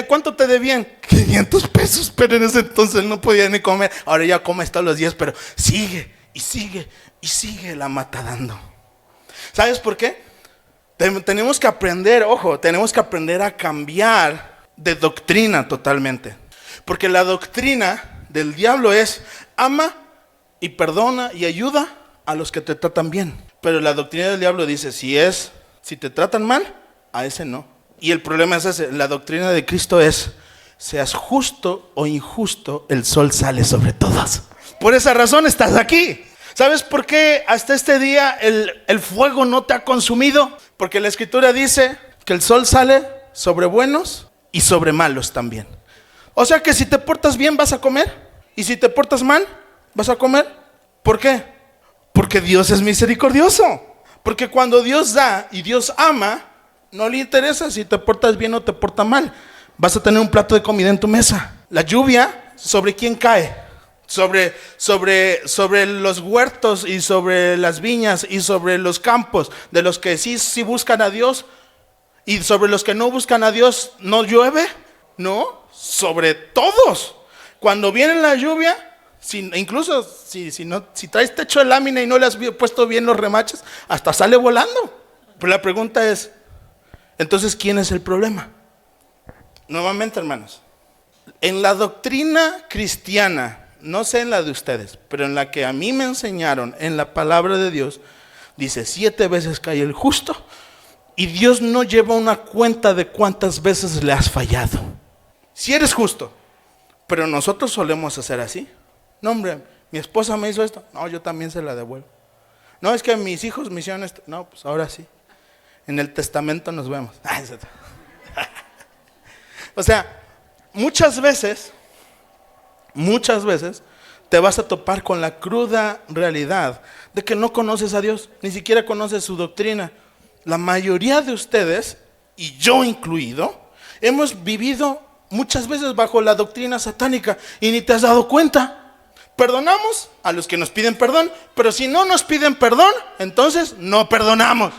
¿Cuánto te debían? 500 pesos, pero en ese entonces no podía ni comer. Ahora ya come todos los días, pero sigue y sigue y sigue la mata dando. ¿Sabes por qué? Tenemos que aprender, tenemos que aprender a cambiar de doctrina totalmente. Porque la doctrina del diablo es ama y perdona y ayuda a los que te tratan bien. Pero la doctrina del diablo dice, si te tratan mal, a ese no. Y el problema es ese, la doctrina de Cristo es, seas justo o injusto, el sol sale sobre todos. Por esa razón estás aquí. ¿Sabes por qué hasta este día el fuego no te ha consumido? Porque la Escritura dice que el sol sale sobre buenos y sobre malos también. O sea que si te portas bien vas a comer, y si te portas mal vas a comer. ¿Por qué? Porque Dios es misericordioso. Porque cuando Dios da y Dios ama, no le interesa si te portas bien o te portas mal. Vas a tener un plato de comida en tu mesa. La lluvia, ¿sobre quién cae? Sobre los huertos y sobre las viñas y sobre los campos de los que sí buscan a Dios, y sobre los que no buscan a Dios no llueve. No, sobre todos. Cuando viene la lluvia, incluso si traes techo de lámina y no le has puesto bien los remaches, hasta sale volando. Pero la pregunta es, entonces, ¿quién es el problema? Nuevamente, hermanos, en la doctrina cristiana, no sé en la de ustedes, pero en la que a mí me enseñaron, en la palabra de Dios, dice 7 veces cae el justo, y Dios no lleva una cuenta de cuántas veces le has fallado. Si eres justo, pero nosotros solemos hacer así. No, hombre, mi esposa me hizo esto, no, yo también se la devuelvo. No, es que mis hijos me hicieron esto, no, pues ahora sí. En el testamento nos vemos. O sea, muchas veces te vas a topar con la cruda realidad de que no conoces a Dios, ni siquiera conoces su doctrina. La mayoría de ustedes, y yo incluido, hemos vivido muchas veces bajo la doctrina satánica y ni te has dado cuenta. Perdonamos a los que nos piden perdón, pero si no nos piden perdón, entonces no perdonamos.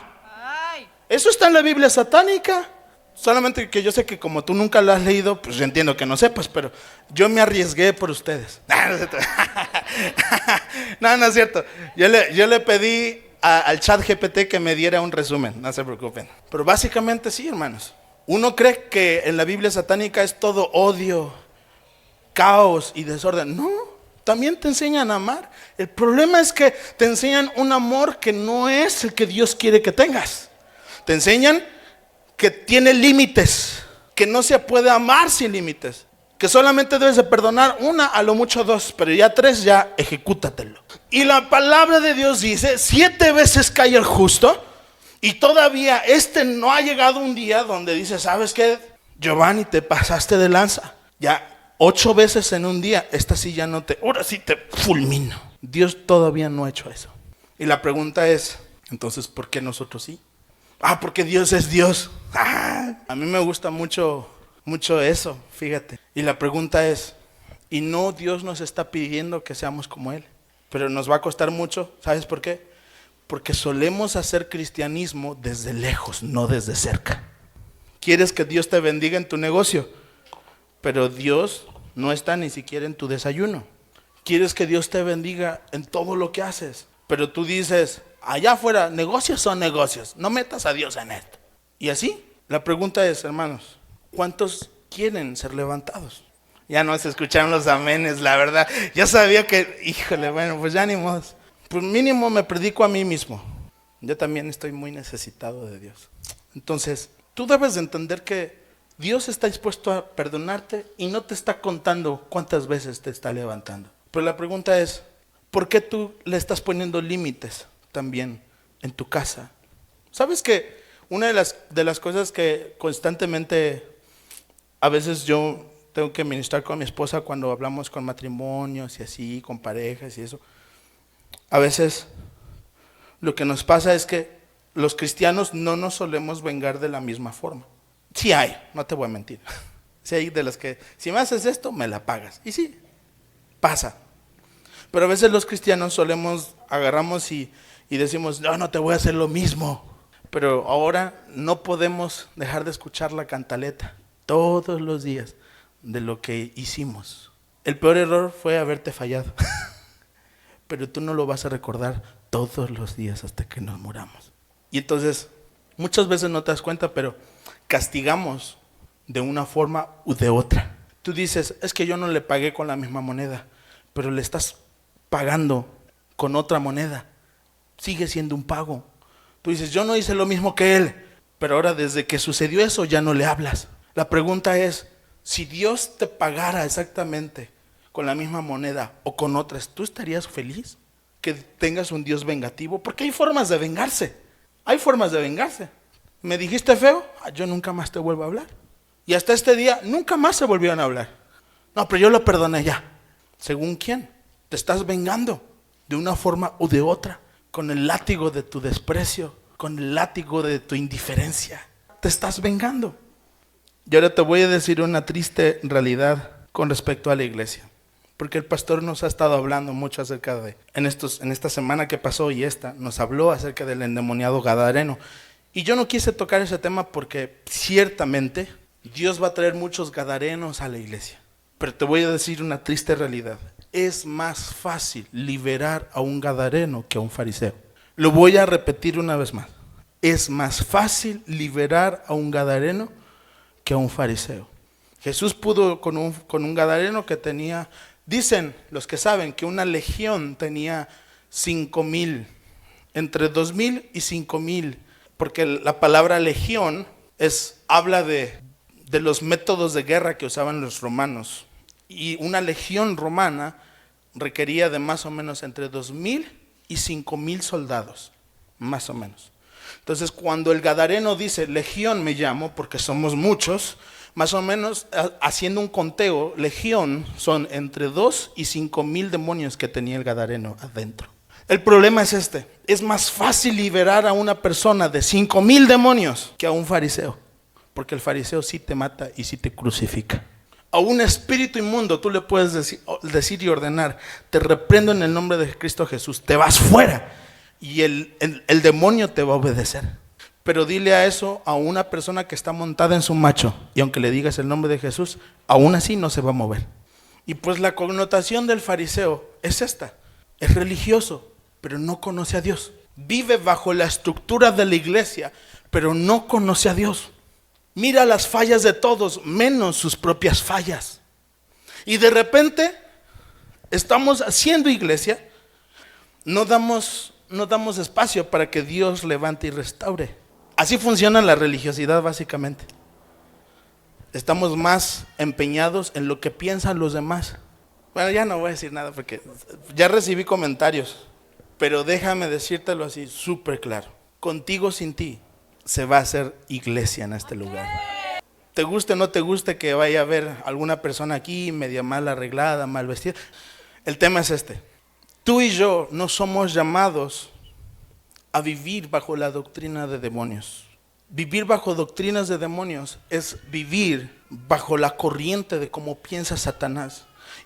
Eso está en la Biblia satánica. Solamente que yo sé que como tú nunca lo has leído, pues yo entiendo que no sepas, pero yo me arriesgué por ustedes. No es cierto. Yo le pedí al chat GPT que me diera un resumen, no se preocupen. Pero básicamente sí, hermanos. Uno cree que en la Biblia satánica es todo odio, caos y desorden. No, también te enseñan a amar. El problema es que te enseñan un amor que no es el que Dios quiere que tengas. Te enseñan que tiene límites, que no se puede amar sin límites, que solamente debes de perdonar una, a lo mucho 2, pero ya 3 ya ejecútatelo. Y la palabra de Dios dice, 7 veces cae el justo, y todavía no ha llegado un día donde dice, ¿sabes qué? Giovanni, te pasaste de lanza. Ya 8 veces en un día, ahora sí te fulmino. Dios todavía no ha hecho eso. Y la pregunta es, entonces, ¿por qué nosotros sí? Porque Dios es Dios. A mí me gusta mucho eso, fíjate. Y la pregunta es, y no, Dios nos está pidiendo que seamos como Él, pero nos va a costar mucho. ¿Sabes por qué? Porque solemos hacer cristianismo desde lejos, no desde cerca. Quieres que Dios te bendiga en tu negocio, pero Dios no está ni siquiera en tu desayuno. Quieres que Dios te bendiga en todo lo que haces, pero tú dices, allá afuera, negocios son negocios, no metas a Dios en esto. Y así, la pregunta es, hermanos, ¿cuántos quieren ser levantados? Ya no se escucharon los amenes, la verdad. Ya sabía que, híjole, bueno, pues ya ni modo. pues mínimo me predico a mí mismo. Yo también estoy muy necesitado de Dios. Entonces, tú debes de entender que Dios está dispuesto a perdonarte y no te está contando cuántas veces te está levantando. Pero la pregunta es, ¿por qué tú le estás poniendo límites también en tu casa? ¿Sabes que una de las cosas que constantemente a veces yo tengo que ministrar con mi esposa cuando hablamos con matrimonios y así, con parejas y eso? A veces lo que nos pasa es que los cristianos no nos solemos vengar de la misma forma. Sí hay, no te voy a mentir. Sí hay de las que, si me haces esto, me la pagas. Y sí, pasa. Pero a veces los cristianos agarramos y decimos, no, no te voy a hacer lo mismo. Pero ahora no podemos dejar de escuchar la cantaleta todos los días de lo que hicimos. El peor error fue haberte fallado. Pero tú no lo vas a recordar todos los días hasta que nos muramos. Y entonces, muchas veces no te das cuenta, pero castigamos de una forma u de otra. Tú dices, es que yo no le pagué con la misma moneda, pero le estás pagando con otra moneda. Sigue siendo un pago. Tú dices, yo no hice lo mismo que él, pero ahora desde que sucedió eso ya no le hablas. La pregunta es, si Dios te pagara exactamente con la misma moneda o con otras, ¿tú estarías feliz que tengas un Dios vengativo? Porque hay formas de vengarse. Hay formas de vengarse. ¿Me dijiste feo? Yo nunca más te vuelvo a hablar. Y hasta este día nunca más se volvieron a hablar. No, pero yo lo perdoné ya. ¿Según quién? Te estás vengando de una forma u de otra, con el látigo de tu desprecio, con el látigo de tu indiferencia. Te estás vengando. Y ahora te voy a decir una triste realidad con respecto a la iglesia. Porque el pastor nos ha estado hablando mucho acerca de, en esta semana que pasó y nos habló acerca del endemoniado gadareno. Y yo no quise tocar ese tema porque ciertamente Dios va a traer muchos gadarenos a la iglesia. Pero te voy a decir una triste realidad. Es más fácil liberar a un gadareno que a un fariseo. Lo voy a repetir una vez más. Es más fácil liberar a un gadareno que a un fariseo. Jesús pudo con un gadareno que tenía, dicen los que saben, que una legión tenía 5,000, entre 2,000 y 5,000, porque la palabra legión habla de los métodos de guerra que usaban los romanos. Y una legión romana requería de más o menos entre 2,000 y 5,000 soldados, más o menos. Entonces, cuando el gadareno dice, legión me llamo, porque somos muchos, más o menos, haciendo un conteo, legión son entre 2 y 5,000 demonios que tenía el gadareno adentro. El problema es es más fácil liberar a una persona de 5,000 demonios que a un fariseo, porque el fariseo sí te mata y sí te crucifica. A un espíritu inmundo tú le puedes decir y ordenar, te reprendo en el nombre de Cristo Jesús, te vas fuera, y el demonio te va a obedecer. Pero dile a eso a una persona que está montada en su macho, y aunque le digas el nombre de Jesús, aún así no se va a mover. Y pues la connotación del fariseo es esta: es religioso, pero no conoce a Dios. Vive bajo la estructura de la iglesia, pero no conoce a Dios. Mira las fallas de todos, menos sus propias fallas. Y de repente estamos haciendo iglesia, no damos espacio para que Dios levante y restaure. Así funciona la religiosidad básicamente. Estamos más empeñados en lo que piensan los demás. Bueno, ya no voy a decir nada porque ya recibí comentarios, pero déjame decírtelo así súper claro. Contigo, sin ti, se va a hacer iglesia en este lugar. Te guste o no te guste que vaya a haber alguna persona aquí media mal arreglada, mal vestida. El tema es Tú y yo no somos llamados a vivir bajo la doctrina de demonios. Vivir bajo doctrinas de demonios es vivir bajo la corriente de cómo piensa Satanás.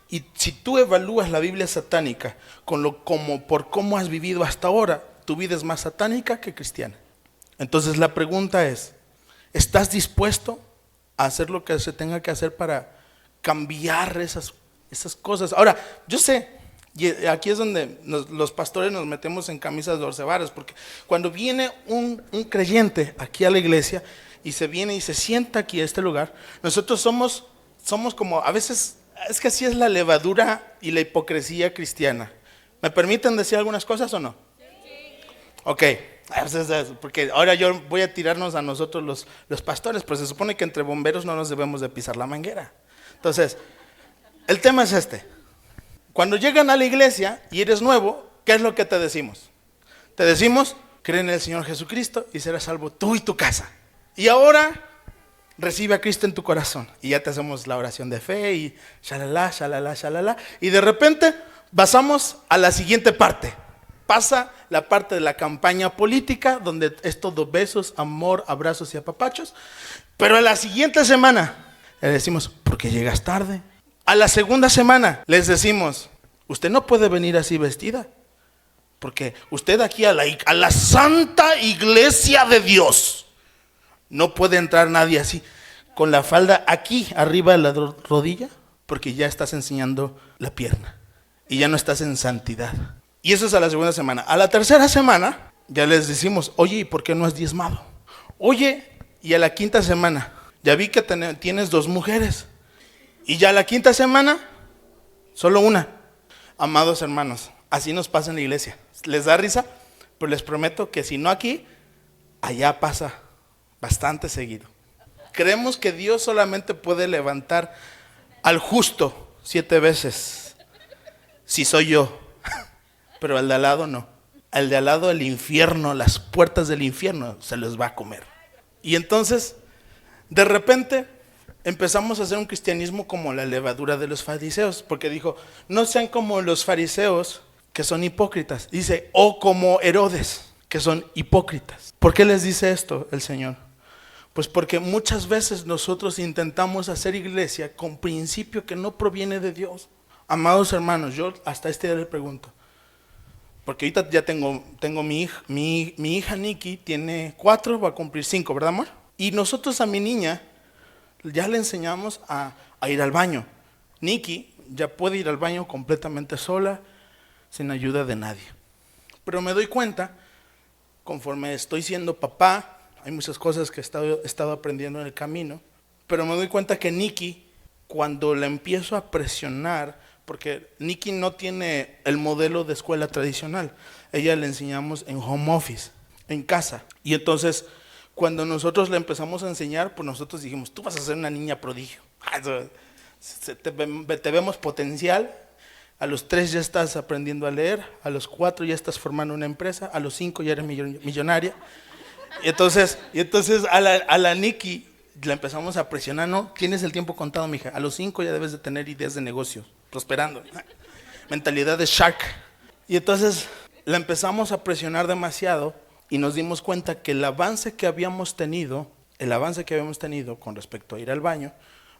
Y si tú evalúas la Biblia satánica por cómo has vivido hasta ahora, tu vida es más satánica que cristiana. Entonces la pregunta es, ¿estás dispuesto a hacer lo que se tenga que hacer para cambiar esas cosas? Ahora, yo sé, y aquí es donde los pastores nos metemos en camisas de 12 varas, porque cuando viene un creyente aquí a la iglesia y se viene y se sienta aquí a este lugar, nosotros somos como, a veces, es que así es la levadura y la hipocresía cristiana. ¿Me permiten decir algunas cosas o no? Ok, porque ahora yo voy a tirarnos a nosotros los pastores, pues se supone que entre bomberos no nos debemos de pisar la manguera. Entonces, el tema es este. Cuando llegan a la iglesia y eres nuevo, ¿qué es lo que te decimos? Te decimos, cree en el Señor Jesucristo y serás salvo tú y tu casa. Y ahora, recibe a Cristo en tu corazón. Y ya te hacemos la oración de fe y shalala, shalala, shalala. Y de repente, pasamos a la siguiente parte. Pasa la parte de la campaña política, donde es todo besos, amor, abrazos y apapachos. Pero a la siguiente semana le decimos, ¿por qué llegas tarde? A la segunda semana les decimos, usted no puede venir así vestida, porque usted aquí a la santa iglesia de Dios no puede entrar nadie así, con la falda aquí arriba de la rodilla, porque ya estás enseñando la pierna y ya no estás en santidad. Y eso es a la segunda semana. A la tercera semana ya les decimos, oye, ¿y por qué no has diezmado? Oye, y a la quinta semana, ya vi que tienes 2 mujeres. Y ya a la quinta semana, solo una. Amados hermanos, así nos pasa en la iglesia. Les da risa, pero les prometo que si no aquí, allá pasa bastante seguido. Creemos que Dios solamente puede levantar al justo 7 veces, si soy yo. Pero al de al lado no. Al de al lado el infierno, las puertas del infierno se les va a comer. Y entonces, de repente, empezamos a hacer un cristianismo como la levadura de los fariseos. Porque dijo, no sean como los fariseos que son hipócritas. Dice, o como Herodes, que son hipócritas. ¿Por qué les dice esto el Señor? Pues porque muchas veces nosotros intentamos hacer iglesia con principio que no proviene de Dios. Amados hermanos, yo hasta este día les pregunto, porque ahorita ya tengo mi hija Nikki, tiene 4, va a cumplir 5, ¿verdad, amor? Y nosotros a mi niña ya le enseñamos a ir al baño. Nikki ya puede ir al baño completamente sola, sin ayuda de nadie. Pero me doy cuenta, conforme estoy siendo papá, hay muchas cosas que he estado aprendiendo en el camino, pero me doy cuenta que Nikki, cuando la empiezo a presionar, porque Nikki no tiene el modelo de escuela tradicional, ella le enseñamos en home office, en casa. Y entonces, cuando nosotros le empezamos a enseñar, pues nosotros dijimos, tú vas a ser una niña prodigio. Te vemos potencial. A los 3 ya estás aprendiendo a leer, a los 4 ya estás formando una empresa, a los 5 ya eres millonaria. Y entonces a la Nikki la empezamos a presionar, ¿no? Tienes el tiempo contado, mija. A los 5 ya debes de tener ideas de negocio, prosperando. Mentalidad de Shark. Y entonces la empezamos a presionar demasiado y nos dimos cuenta que el avance que habíamos tenido con respecto a ir al baño,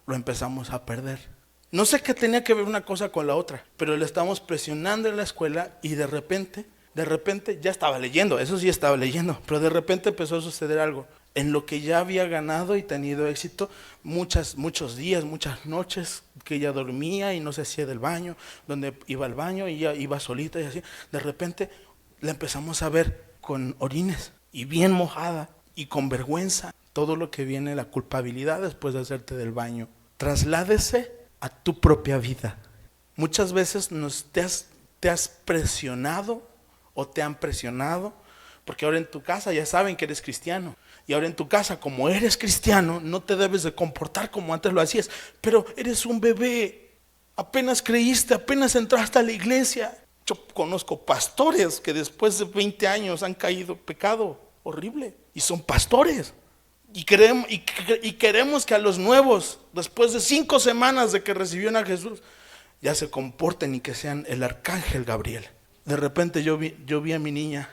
lo empezamos a perder. No sé qué tenía que ver una cosa con la otra, pero le estábamos presionando en la escuela y de repente ya estaba leyendo, eso sí estaba leyendo, pero de repente empezó a suceder algo. En lo que ya había ganado y tenido éxito, muchos días, muchas noches que ella dormía y no se hacía del baño, donde iba al baño y ella iba solita y así, de repente la empezamos a ver con orines y bien mojada y con vergüenza. Todo lo que viene, la culpabilidad después de hacerte del baño. Trasládese a tu propia vida. Muchas veces te has presionado o te han presionado, porque ahora en tu casa ya saben que eres cristiano. Y ahora en tu casa, como eres cristiano, no te debes de comportar como antes lo hacías. Pero eres un bebé, apenas creíste, apenas entraste a la iglesia. Yo conozco pastores que después de 20 años han caído en pecado horrible. Y son pastores. Y queremos que a los nuevos, después de 5 semanas de que recibieron a Jesús, ya se comporten y que sean el arcángel Gabriel. De repente yo vi a mi niña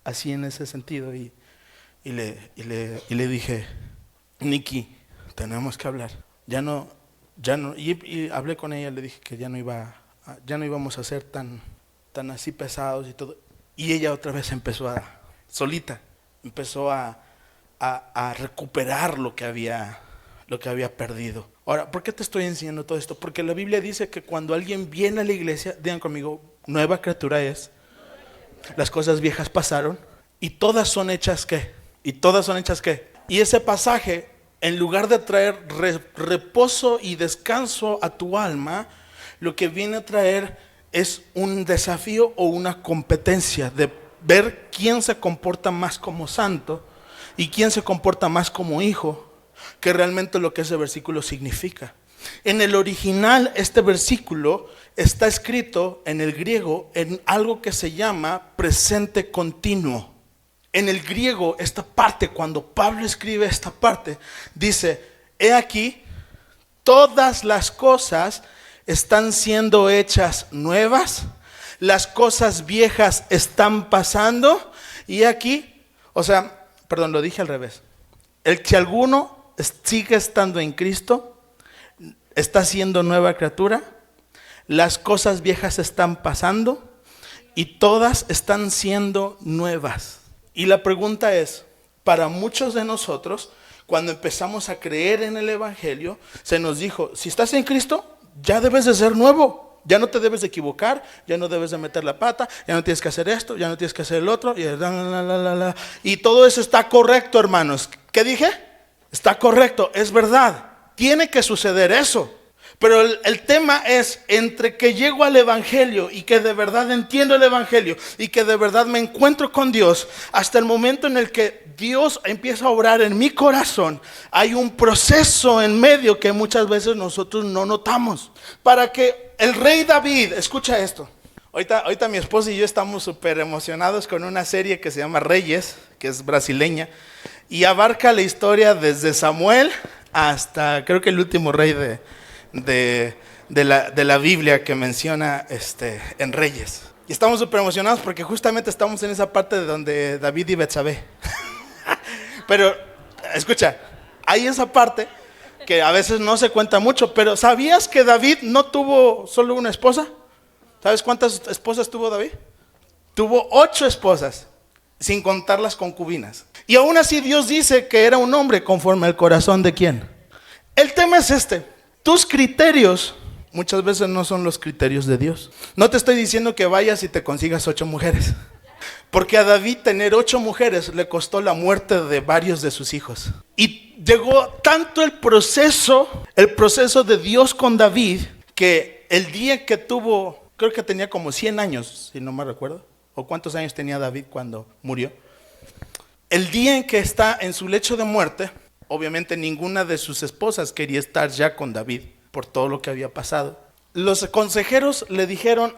así en ese sentido y le dije, Nikki, tenemos que hablar. Ya no, y hablé con ella, le dije que ya no íbamos a ser tan así pesados y todo. Y ella otra vez empezó a recuperar lo que había perdido. Ahora, ¿por qué te estoy enseñando todo esto? Porque la Biblia dice que cuando alguien viene a la iglesia, digan conmigo, nueva criatura es, las cosas viejas pasaron y todas son hechas ¿qué? Y ese pasaje, en lugar de traer reposo y descanso a tu alma, lo que viene a traer es un desafío o una competencia de ver quién se comporta más como santo y quién se comporta más como hijo, que realmente lo que ese versículo significa. En el original, este versículo está escrito en el griego en algo que se llama presente continuo. En el griego, esta parte, cuando Pablo escribe esta parte, dice: he aquí, todas las cosas están siendo hechas nuevas, las cosas viejas están pasando, y aquí, lo dije al revés. Si alguno sigue estando en Cristo, está siendo nueva criatura, las cosas viejas están pasando y todas están siendo nuevas. Y la pregunta es, para muchos de nosotros, cuando empezamos a creer en el Evangelio, se nos dijo: si estás en Cristo, ya debes de ser nuevo, ya no te debes de equivocar, ya no debes de meter la pata, ya no tienes que hacer esto, ya no tienes que hacer el otro, y todo eso está correcto, hermanos. ¿Qué dije? Está correcto, es verdad, tiene que suceder eso. Pero el tema es, entre que llego al Evangelio y que de verdad entiendo el Evangelio y que de verdad me encuentro con Dios, hasta el momento en el que Dios empieza a obrar en mi corazón, hay un proceso en medio que muchas veces nosotros no notamos. Para que el rey David, escucha esto. Ahorita mi esposa y yo estamos súper emocionados con una serie que se llama Reyes, que es brasileña, y abarca la historia desde Samuel hasta creo que el último rey de la Biblia que menciona en Reyes. Y estamos súper emocionados porque justamente estamos en esa parte de donde David y Betsabé. Pero escucha, hay esa parte que a veces no se cuenta mucho, pero ¿sabías que David no tuvo solo una esposa? ¿Sabes cuántas esposas tuvo David? Tuvo 8 esposas, sin contar las concubinas. Y aún así Dios dice que era un hombre conforme al corazón de ¿quién? El tema es tus criterios muchas veces no son los criterios de Dios. No te estoy diciendo que vayas y te consigas 8 mujeres, porque a David tener 8 mujeres le costó la muerte de varios de sus hijos. Y llegó tanto el proceso de Dios con David, que el día que tuvo, creo que tenía como 100 años, si no me recuerdo, o cuántos años tenía David cuando murió. El día en que está en su lecho de muerte, obviamente ninguna de sus esposas quería estar ya con David por todo lo que había pasado. Los consejeros le dijeron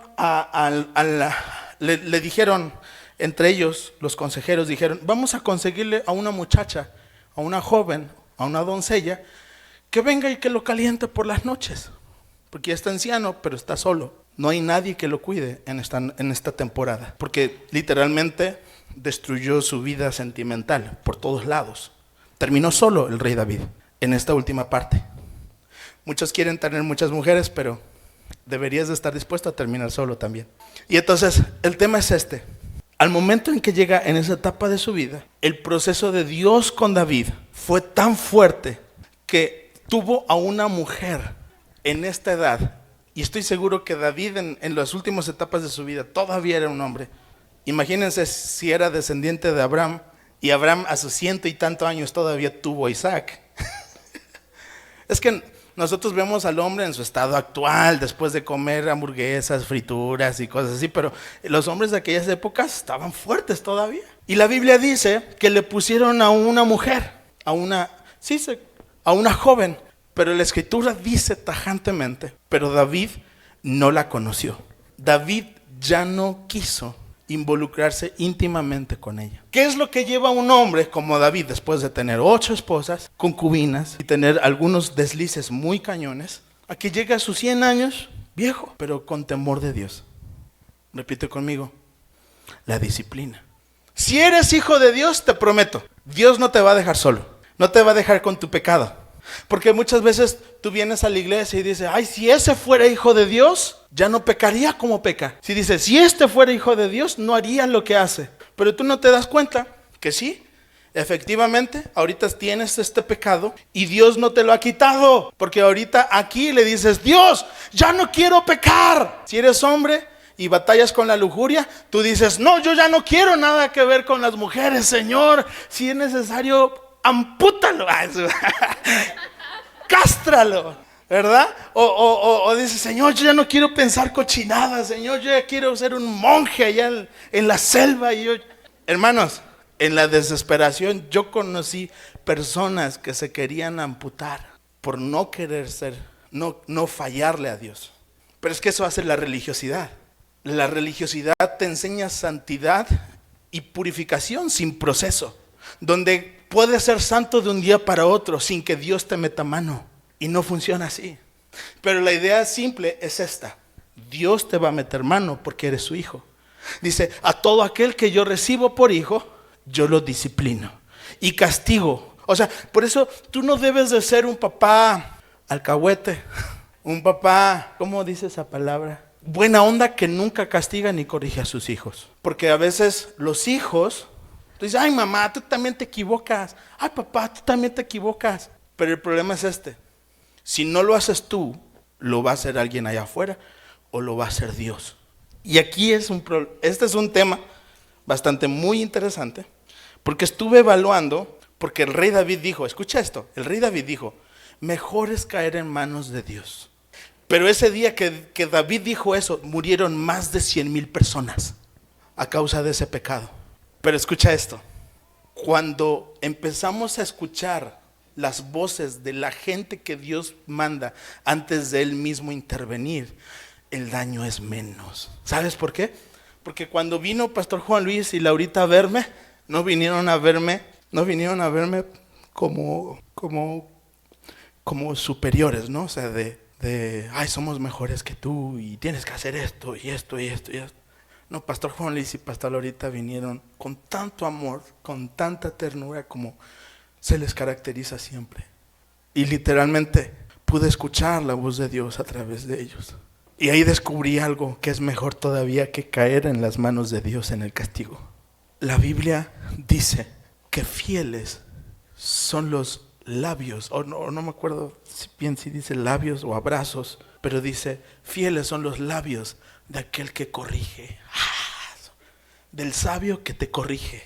le dijeron, entre ellos los consejeros dijeron: vamos a conseguirle a una muchacha, a una joven, a una doncella, que venga y que lo caliente por las noches, porque ya está anciano, pero está solo. No hay nadie que lo cuide en esta temporada, porque literalmente destruyó su vida sentimental por todos lados. Terminó solo el rey David en esta última parte. Muchos quieren tener muchas mujeres, pero deberías de estar dispuesto a terminar solo también. Y entonces el tema es al momento en que llega en esa etapa de su vida, el proceso de Dios con David fue tan fuerte que tuvo a una mujer en esta edad. Y estoy seguro que David en las últimas etapas de su vida todavía era un hombre. Imagínense si era descendiente de Abraham, y Abraham a sus 100 y tantos años todavía tuvo a Isaac. Es que nosotros vemos al hombre en su estado actual, después de comer hamburguesas, frituras y cosas así, pero los hombres de aquellas épocas estaban fuertes todavía. Y la Biblia dice que le pusieron a una mujer, a una joven, pero la Escritura dice tajantemente, pero David no la conoció. David ya no quiso involucrarse íntimamente con ella. ¿Qué es lo que lleva a un hombre como David, después de tener 8 esposas, concubinas y tener algunos deslices muy cañones, a que llegue a sus 100 años viejo, pero con temor de Dios? Repite conmigo: la disciplina. Si eres hijo de Dios, te prometo, Dios no te va a dejar solo, no te va a dejar con tu pecado. Porque muchas veces tú vienes a la iglesia y dices: ay, si ese fuera hijo de Dios, ya no pecaría como peca. Si dices: si este fuera hijo de Dios, no haría lo que hace. Pero tú no te das cuenta que sí, efectivamente, ahorita tienes este pecado y Dios no te lo ha quitado. Porque ahorita aquí le dices: Dios, ya no quiero pecar. Si eres hombre y batallas con la lujuria, tú dices: no, yo ya no quiero nada que ver con las mujeres, Señor. Si es necesario, ampútalo, cástralo. ¿Verdad? O dice, Señor, yo ya no quiero pensar cochinadas, Señor, yo ya quiero ser un monje allá en la selva. Hermanos, en la desesperación yo conocí personas que se querían amputar por no querer ser, no fallarle a Dios. Pero es que eso hace la religiosidad. La religiosidad te enseña santidad y purificación sin proceso, donde puedes ser santo de un día para otro sin que Dios te meta mano. Y no funciona así. Pero la idea simple es esta: Dios te va a meter mano porque eres su hijo. Dice, a todo aquel que yo recibo por hijo, yo lo disciplino y castigo. O sea, por eso tú no debes de ser un papá alcahuete, un papá, ¿cómo dice esa palabra? Buena onda, que nunca castiga ni corrige a sus hijos. Porque a veces los hijos, tú dices, ay mamá, tú también te equivocas. Ay papá, tú también te equivocas. Pero el problema es este: si no lo haces tú, lo va a hacer alguien allá afuera o lo va a hacer Dios. Y aquí este es un tema bastante muy interesante, porque estuve evaluando, porque el rey David dijo, escucha esto, el rey David dijo, mejor es caer en manos de Dios. Pero ese día que David dijo eso, murieron más de 100,000 personas a causa de ese pecado. Pero escucha esto, cuando empezamos a escuchar las voces de la gente que Dios manda antes de Él mismo intervenir, el daño es menos. ¿Sabes por qué? Porque cuando vino Pastor Juan Luis y Laurita a verme, no vinieron a verme como superiores, ¿no? O sea, ay, somos mejores que tú y tienes que hacer esto y esto y esto y esto. No, Pastor Juan Luis y Pastor Laurita vinieron con tanto amor, con tanta ternura como se les caracteriza siempre. Y literalmente pude escuchar la voz de Dios a través de ellos. Y ahí descubrí algo que es mejor todavía que caer en las manos de Dios en el castigo. La Biblia dice que fieles son los labios, o no me acuerdo bien si dice labios o abrazos, pero dice, fieles son los labios de aquel que corrige, del sabio que te corrige.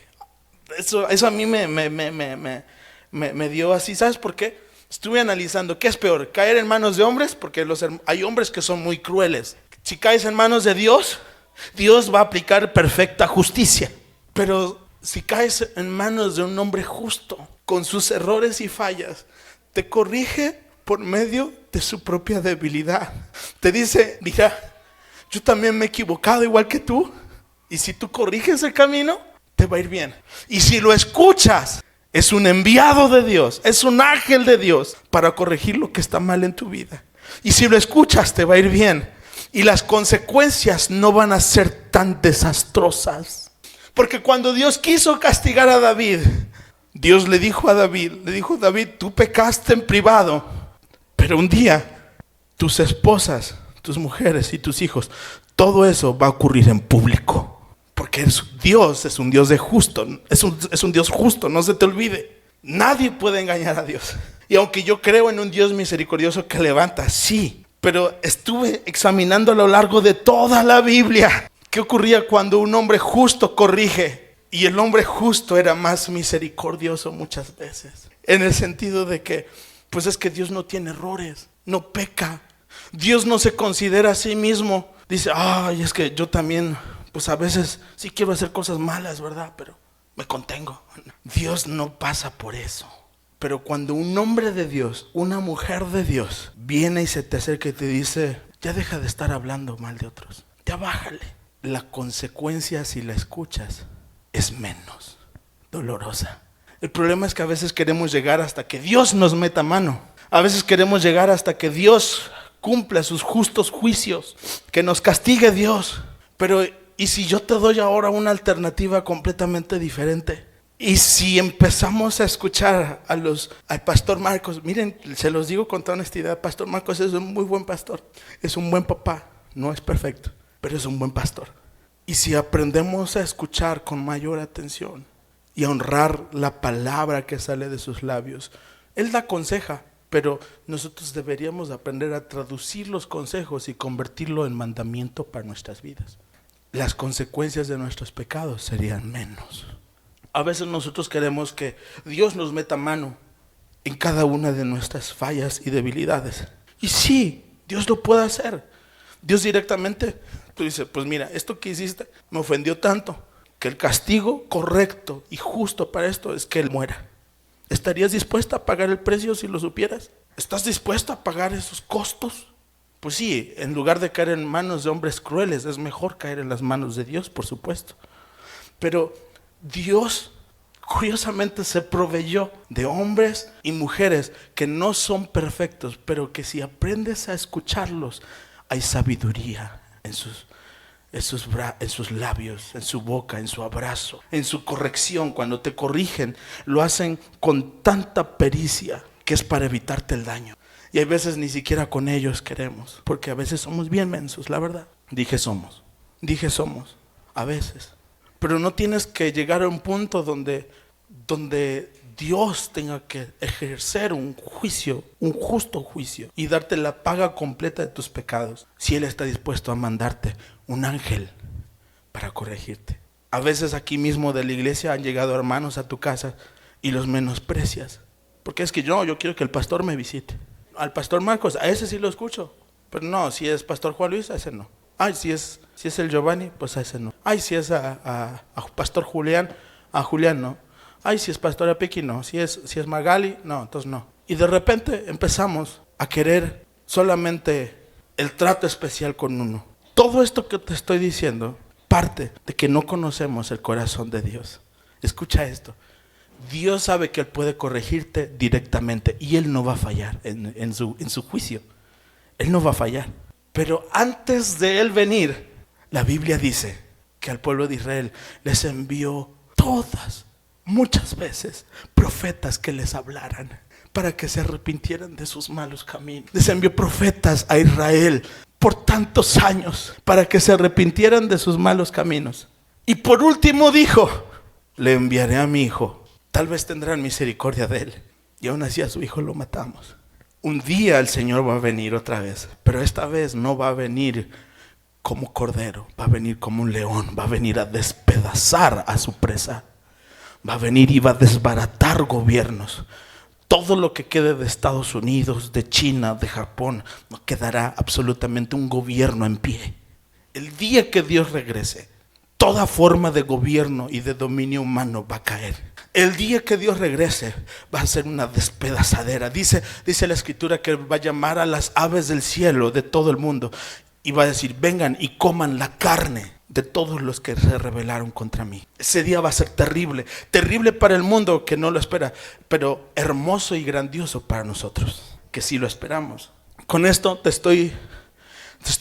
Eso a mí me dio así. ¿Sabes por qué? Estuve analizando, ¿qué es peor? ¿Caer en manos de hombres? Porque hay hombres que son muy crueles. Si caes en manos de Dios, Dios va a aplicar perfecta justicia. Pero si caes en manos de un hombre justo, con sus errores y fallas, te corrige por medio de su propia debilidad. Te dice, mira, yo también me he equivocado igual que tú, y si tú corriges el camino, te va a ir bien. Y si lo escuchas, es un enviado de Dios, es un ángel de Dios para corregir lo que está mal en tu vida. Y si lo escuchas, te va a ir bien. Y las consecuencias no van a ser tan desastrosas. Porque cuando Dios quiso castigar a David, Dios le dijo, David, tú pecaste en privado, pero un día tus esposas, tus mujeres y tus hijos, todo eso va a ocurrir en público. Porque Dios es un Dios es un Dios justo, no se te olvide. Nadie puede engañar a Dios. Y aunque yo creo en un Dios misericordioso que levanta, sí, pero estuve examinando a lo largo de toda la Biblia qué ocurría cuando un hombre justo corrige. Y el hombre justo era más misericordioso muchas veces, en el sentido de que, pues es que Dios no tiene errores, no peca. Dios no se considera a sí mismo. Dice, ay, es que yo también, pues a veces sí quiero hacer cosas malas, ¿verdad? Pero me contengo. Dios no pasa por eso. Pero cuando un hombre de Dios, una mujer de Dios, viene y se te acerca y te dice, ya deja de estar hablando mal de otros, ya bájale. La consecuencia, si la escuchas, es menos dolorosa. El problema es que a veces queremos llegar hasta que Dios nos meta mano. A veces queremos llegar hasta que Dios cumpla sus justos juicios, que nos castigue Dios. Pero ¿y si yo te doy ahora una alternativa completamente diferente? Y si empezamos a escuchar al pastor Marcos, miren, se los digo con toda honestidad, Pastor Marcos es un muy buen pastor, es un buen papá, no es perfecto, pero es un buen pastor. Y si aprendemos a escuchar con mayor atención y a honrar la palabra que sale de sus labios, Él da conseja, pero nosotros deberíamos aprender a traducir los consejos y convertirlo en mandamiento para nuestras vidas. Las consecuencias de nuestros pecados serían menos. A veces nosotros queremos que Dios nos meta mano en cada una de nuestras fallas y debilidades. Y sí, Dios lo puede hacer. Dios directamente, tú dices, pues mira, esto que hiciste me ofendió tanto, que el castigo correcto y justo para esto es que Él muera. ¿Estarías dispuesta a pagar el precio si lo supieras? ¿Estás dispuesta a pagar esos costos? Pues sí, en lugar de caer en manos de hombres crueles, es mejor caer en las manos de Dios, por supuesto. Pero Dios, curiosamente, se proveyó de hombres y mujeres que no son perfectos, pero que si aprendes a escucharlos, hay sabiduría en sus labios, en su boca, en su abrazo, en su corrección. Cuando te corrigen, lo hacen con tanta pericia que es para evitarte el daño. Y hay veces ni siquiera con ellos queremos, porque a veces somos bien mensos, la verdad. Dije somos, a veces. Pero no tienes que llegar a un punto donde Dios tenga que ejercer un juicio, un justo juicio, y darte la paga completa de tus pecados, si Él está dispuesto a mandarte un ángel para corregirte. A veces aquí mismo de la iglesia han llegado hermanos a tu casa y los menosprecias, porque es que yo quiero que el pastor me visite. Al pastor Marcos, a ese sí lo escucho, pero no, si es pastor Juan Luis, a ese no. Ay, si es el Giovanni, pues a ese no. Ay, si es a pastor Julián, a Julián no. Ay, si es pastora Pequi, no. Si es Magali, no, entonces no. Y de repente empezamos a querer solamente el trato especial con uno. Todo esto que te estoy diciendo parte de que no conocemos el corazón de Dios. Escucha esto. Dios sabe que Él puede corregirte directamente y Él no va a fallar en su juicio. Él no va a fallar. Pero antes de Él venir, la Biblia dice que al pueblo de Israel les envió muchas veces, profetas que les hablaran para que se arrepintieran de sus malos caminos. Les envió profetas a Israel por tantos años para que se arrepintieran de sus malos caminos. Y por último dijo, le enviaré a mi hijo. Tal vez tendrán misericordia de él. Y aún así a su hijo lo matamos. Un día el Señor va a venir otra vez, pero esta vez no va a venir como cordero, va a venir como un león, va a venir a despedazar a su presa. Va a venir y va a desbaratar gobiernos. Todo lo que quede de Estados Unidos, de China, de Japón, no quedará absolutamente un gobierno en pie. El día que Dios regrese, toda forma de gobierno y de dominio humano va a caer. El día que Dios regrese va a ser una despedazadera. Dice la escritura que va a llamar a las aves del cielo de todo el mundo y va a decir, vengan y coman la carne de todos los que se rebelaron contra mí. Ese día va a ser terrible, terrible para el mundo que no lo espera, pero hermoso y grandioso para nosotros, que sí lo esperamos. Con esto te estoy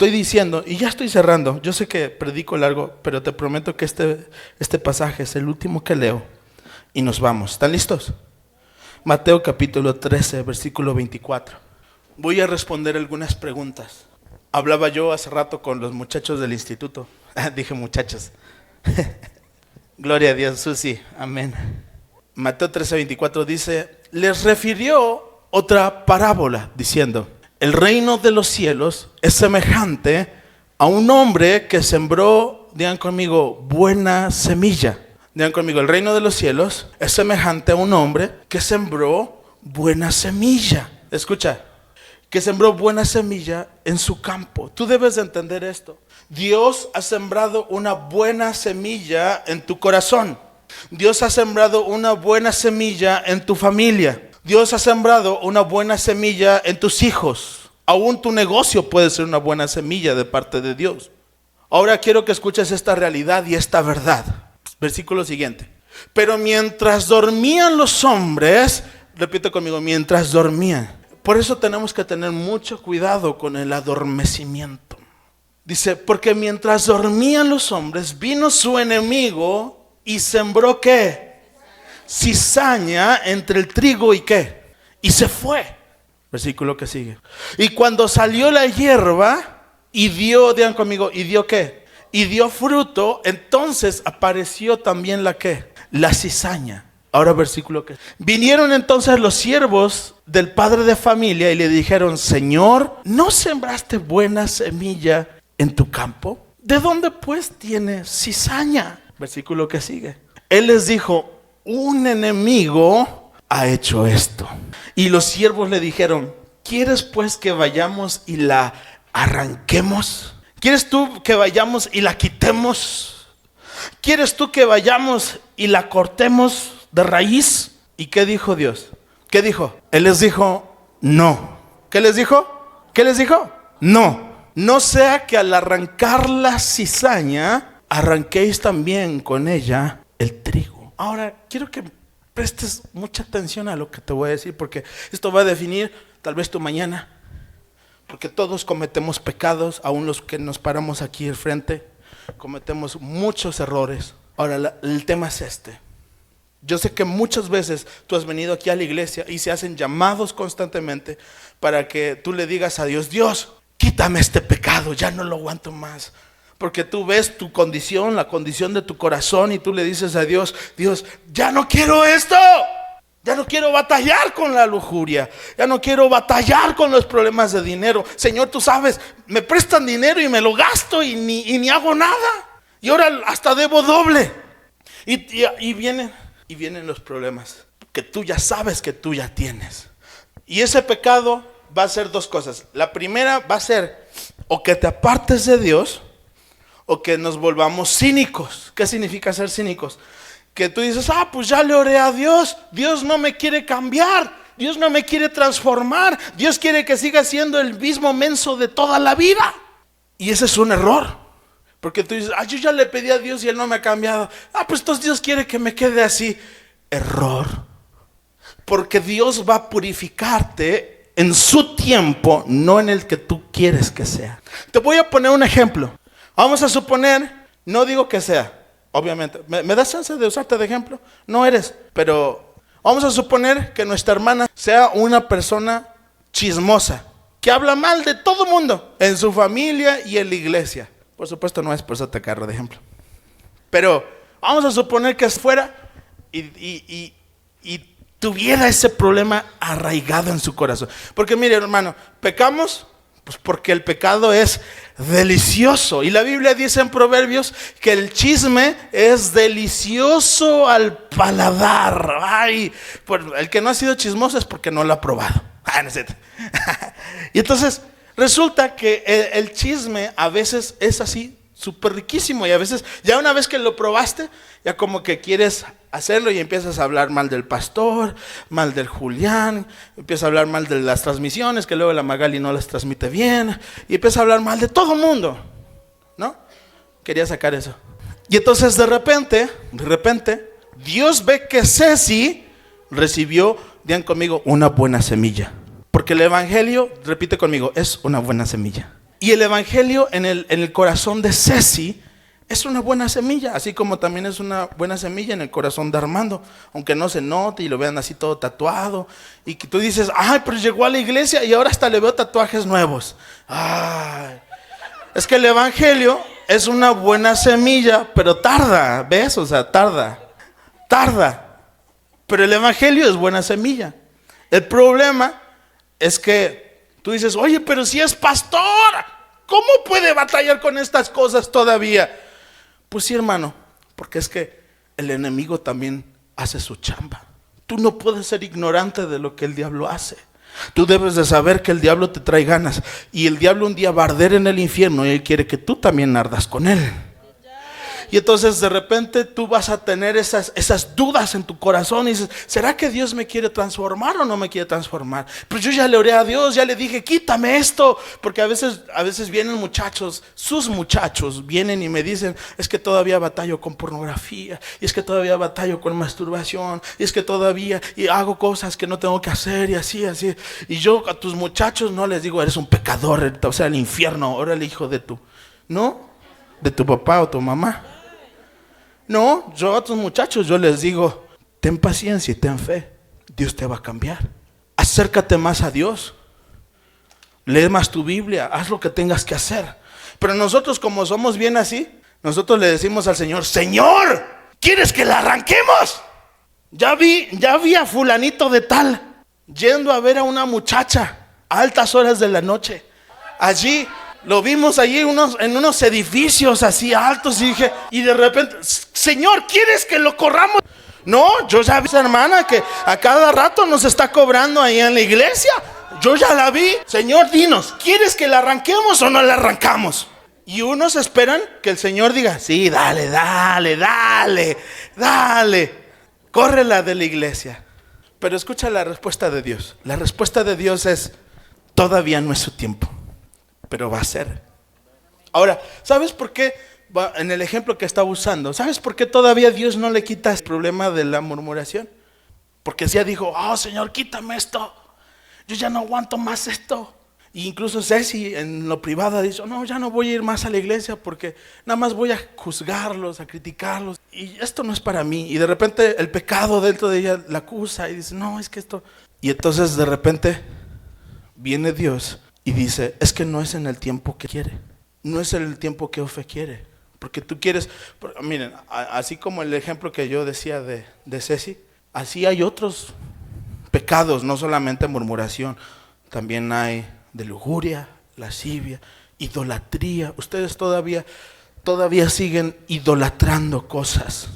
diciendo, y ya estoy cerrando, yo sé que predico largo, pero te prometo que este pasaje es el último que leo y nos vamos. ¿Están listos? Mateo capítulo 13, versículo 24. Voy a responder algunas preguntas. Hablaba yo hace rato con los muchachos del instituto. Dije muchachos. Gloria a Dios, Susi, amén. Mateo 13, 24 dice, les refirió otra parábola diciendo, el reino de los cielos es semejante a un hombre que sembró, digan conmigo, buena semilla. Digan conmigo, el reino de los cielos es semejante a un hombre que sembró buena semilla. Escucha, que sembró buena semilla en su campo. Tú debes de entender esto. Dios ha sembrado una buena semilla en tu corazón. Dios ha sembrado una buena semilla en tu familia. Dios ha sembrado una buena semilla en tus hijos. Aún tu negocio puede ser una buena semilla de parte de Dios. Ahora quiero que escuches esta realidad y esta verdad. Versículo siguiente. Pero mientras dormían los hombres, repite conmigo, mientras dormían. Por eso tenemos que tener mucho cuidado con el adormecimiento. Dice, porque mientras dormían los hombres, vino su enemigo y sembró ¿qué? Cizaña entre el trigo y ¿qué? Y se fue. Versículo que sigue. Y cuando salió la hierba y dio, digan conmigo, ¿y dio qué? Y dio fruto, entonces apareció también la ¿qué? La cizaña. Ahora versículo que vinieron entonces los siervos del padre de familia y le dijeron, Señor, ¿no sembraste buena semilla en tu campo? ¿De dónde pues tiene cizaña? Versículo que sigue. Él les dijo, un enemigo ha hecho esto. Y los siervos le dijeron, ¿Quieres pues que vayamos y la arranquemos? ¿Quieres tú que vayamos y la quitemos? ¿Quieres tú que vayamos y la cortemos de raíz? ¿Y qué dijo Dios? ¿Qué dijo? Él les dijo, no. ¿Qué les dijo? ¿Qué les dijo? No. No sea que al arrancar la cizaña, arranquéis también con ella el trigo. Ahora, quiero que prestes mucha atención a lo que te voy a decir, porque esto va a definir tal vez tu mañana. Porque todos cometemos pecados, aún los que nos paramos aquí al frente, cometemos muchos errores. Ahora, el tema es este. Yo sé que muchas veces tú has venido aquí a la iglesia y se hacen llamados constantemente para que tú le digas a Dios, Dios, quítame este pecado, ya no lo aguanto más. Porque tú ves tu condición, la condición de tu corazón, y tú le dices a Dios, Dios, ya no quiero esto. Ya no quiero batallar con la lujuria. Ya no quiero batallar con los problemas de dinero. Señor, tú sabes, me prestan dinero y me lo gasto y ni hago nada. Y ahora hasta debo doble. Y vienen los problemas que tú ya sabes que tú ya tienes. Y ese pecado va a ser dos cosas. La primera va a ser o que te apartes de Dios o que nos volvamos cínicos. ¿Qué significa ser cínicos? Que tú dices, pues ya le oré a Dios, Dios no me quiere cambiar, Dios no me quiere transformar, Dios quiere que siga siendo el mismo menso de toda la vida. Y ese es un error, porque tú dices, yo ya le pedí a Dios y Él no me ha cambiado, pues entonces Dios quiere que me quede así. Error, porque Dios va a purificarte en su tiempo, no en el que tú quieres que sea. Te voy a poner un ejemplo. Vamos a suponer, no digo que sea, obviamente, ¿me das chance de usarte de ejemplo? No eres, pero vamos a suponer que nuestra hermana sea una persona chismosa, que habla mal de todo mundo, en su familia y en la iglesia. Por supuesto no es, por eso te agarro de ejemplo. Pero vamos a suponer que fuera y tuviera ese problema arraigado en su corazón. Porque mire, hermano, pecamos pues porque el pecado es delicioso. Y la Biblia dice en Proverbios que el chisme es delicioso al paladar. Ay, pues el que no ha sido chismoso es porque no lo ha probado. No es cierto. Y entonces resulta que el chisme a veces es así, súper riquísimo. Y a veces, ya una vez que lo probaste, ya como que quieres hacerlo y empiezas a hablar mal del pastor, mal del Julián, empiezas a hablar mal de las transmisiones, que luego la Magali no las transmite bien, y empiezas a hablar mal de todo mundo, ¿no? Quería sacar eso. Y entonces de repente, Dios ve que Ceci recibió, digan conmigo, una buena semilla. Porque el evangelio, repite conmigo, es una buena semilla. Y el evangelio en el corazón de Ceci es una buena semilla, así como también es una buena semilla en el corazón de Armando, aunque no se note y lo vean así todo tatuado, y que tú dices, pero llegó a la iglesia y ahora hasta le veo tatuajes nuevos. Es que el evangelio es una buena semilla, pero tarda, ¿ves? O sea, tarda, pero el evangelio es buena semilla. El problema es que tú dices, oye, pero si es pastor, ¿cómo puede batallar con estas cosas todavía? Pues sí, hermano, porque es que el enemigo también hace su chamba. Tú no puedes ser ignorante de lo que el diablo hace. Tú debes de saber que el diablo te trae ganas, y el diablo un día va a arder en el infierno y él quiere que tú también ardas con él. Y entonces de repente tú vas a tener esas dudas en tu corazón y dices, ¿será que Dios me quiere transformar o no me quiere transformar? Pues yo ya le oré a Dios, ya le dije, quítame esto. Porque a veces vienen muchachos, sus muchachos vienen y me dicen, es que todavía batallo con pornografía, y es que todavía batallo con masturbación, y es que todavía hago cosas que no tengo que hacer, y así. Y yo a tus muchachos no les digo, eres un pecador, o sea, el infierno, órale, hijo de tu, ¿no? De tu papá o tu mamá. No, yo a tus muchachos yo les digo, ten paciencia y ten fe, Dios te va a cambiar. Acércate más a Dios, lee más tu Biblia, haz lo que tengas que hacer. Pero nosotros, como somos bien así, nosotros le decimos al Señor, Señor, ¿quieres que la arranquemos? Ya vi a fulanito de tal yendo a ver a una muchacha a altas horas de la noche. Allí lo vimos allí en unos edificios así altos, y de repente, Señor, ¿quieres que lo corramos? No, yo ya vi a esa hermana que a cada rato nos está cobrando ahí en la iglesia. Yo ya la vi. Señor, dinos, ¿quieres que la arranquemos o no la arrancamos? Y unos esperan que el Señor diga, sí, dale, córrela de la iglesia. Pero escucha la respuesta de Dios. La respuesta de Dios es, todavía no es su tiempo, pero va a ser. Ahora, ¿sabes por qué? En el ejemplo que estaba usando, ¿sabes por qué todavía Dios no le quita el problema de la murmuración? Porque ya dijo, oh Señor, quítame esto, yo ya no aguanto más esto. E incluso Ceci en lo privado dice, no, ya no voy a ir más a la iglesia porque nada más voy a juzgarlos, a criticarlos. Y esto no es para mí. Y de repente el pecado dentro de ella la acusa y dice, no, es que esto... Y entonces de repente viene Dios y dice, es que no es en el tiempo que quiere. No es en el tiempo que Ofe quiere. Porque tú quieres, miren, así como el ejemplo que yo decía de Ceci, así hay otros pecados, no solamente murmuración, también hay de lujuria, lascivia, idolatría. Ustedes todavía siguen idolatrando cosas.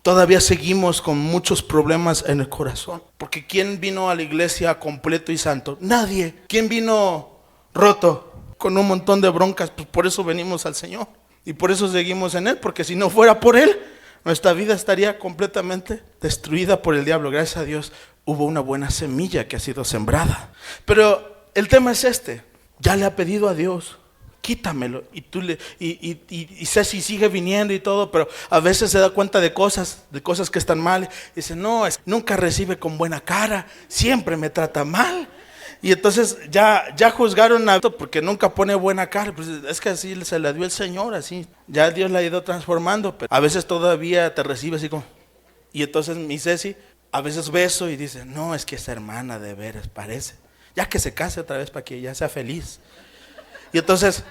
Todavía seguimos con muchos problemas en el corazón. Porque ¿quién vino a la iglesia completo y santo? Nadie. ¿Quién vino roto con un montón de broncas? Pues por eso venimos al Señor. Y por eso seguimos en Él, porque si no fuera por Él, nuestra vida estaría completamente destruida por el diablo. Gracias a Dios hubo una buena semilla que ha sido sembrada. Pero el tema es este, ya le ha pedido a Dios, quítamelo. Y Ceci sigue viniendo y todo, pero a veces se da cuenta de cosas que están mal. Y dice, no, nunca recibe con buena cara, siempre me trata mal. Y entonces ya juzgaron a esto porque nunca pone buena cara. Pues es que así se la dio el Señor, así. Ya Dios la ha ido transformando, pero a veces todavía te recibe así como. Y entonces mi Ceci, a veces beso y dice, no, es que esa hermana de veras parece. Ya que se case otra vez para que ella sea feliz. Y entonces,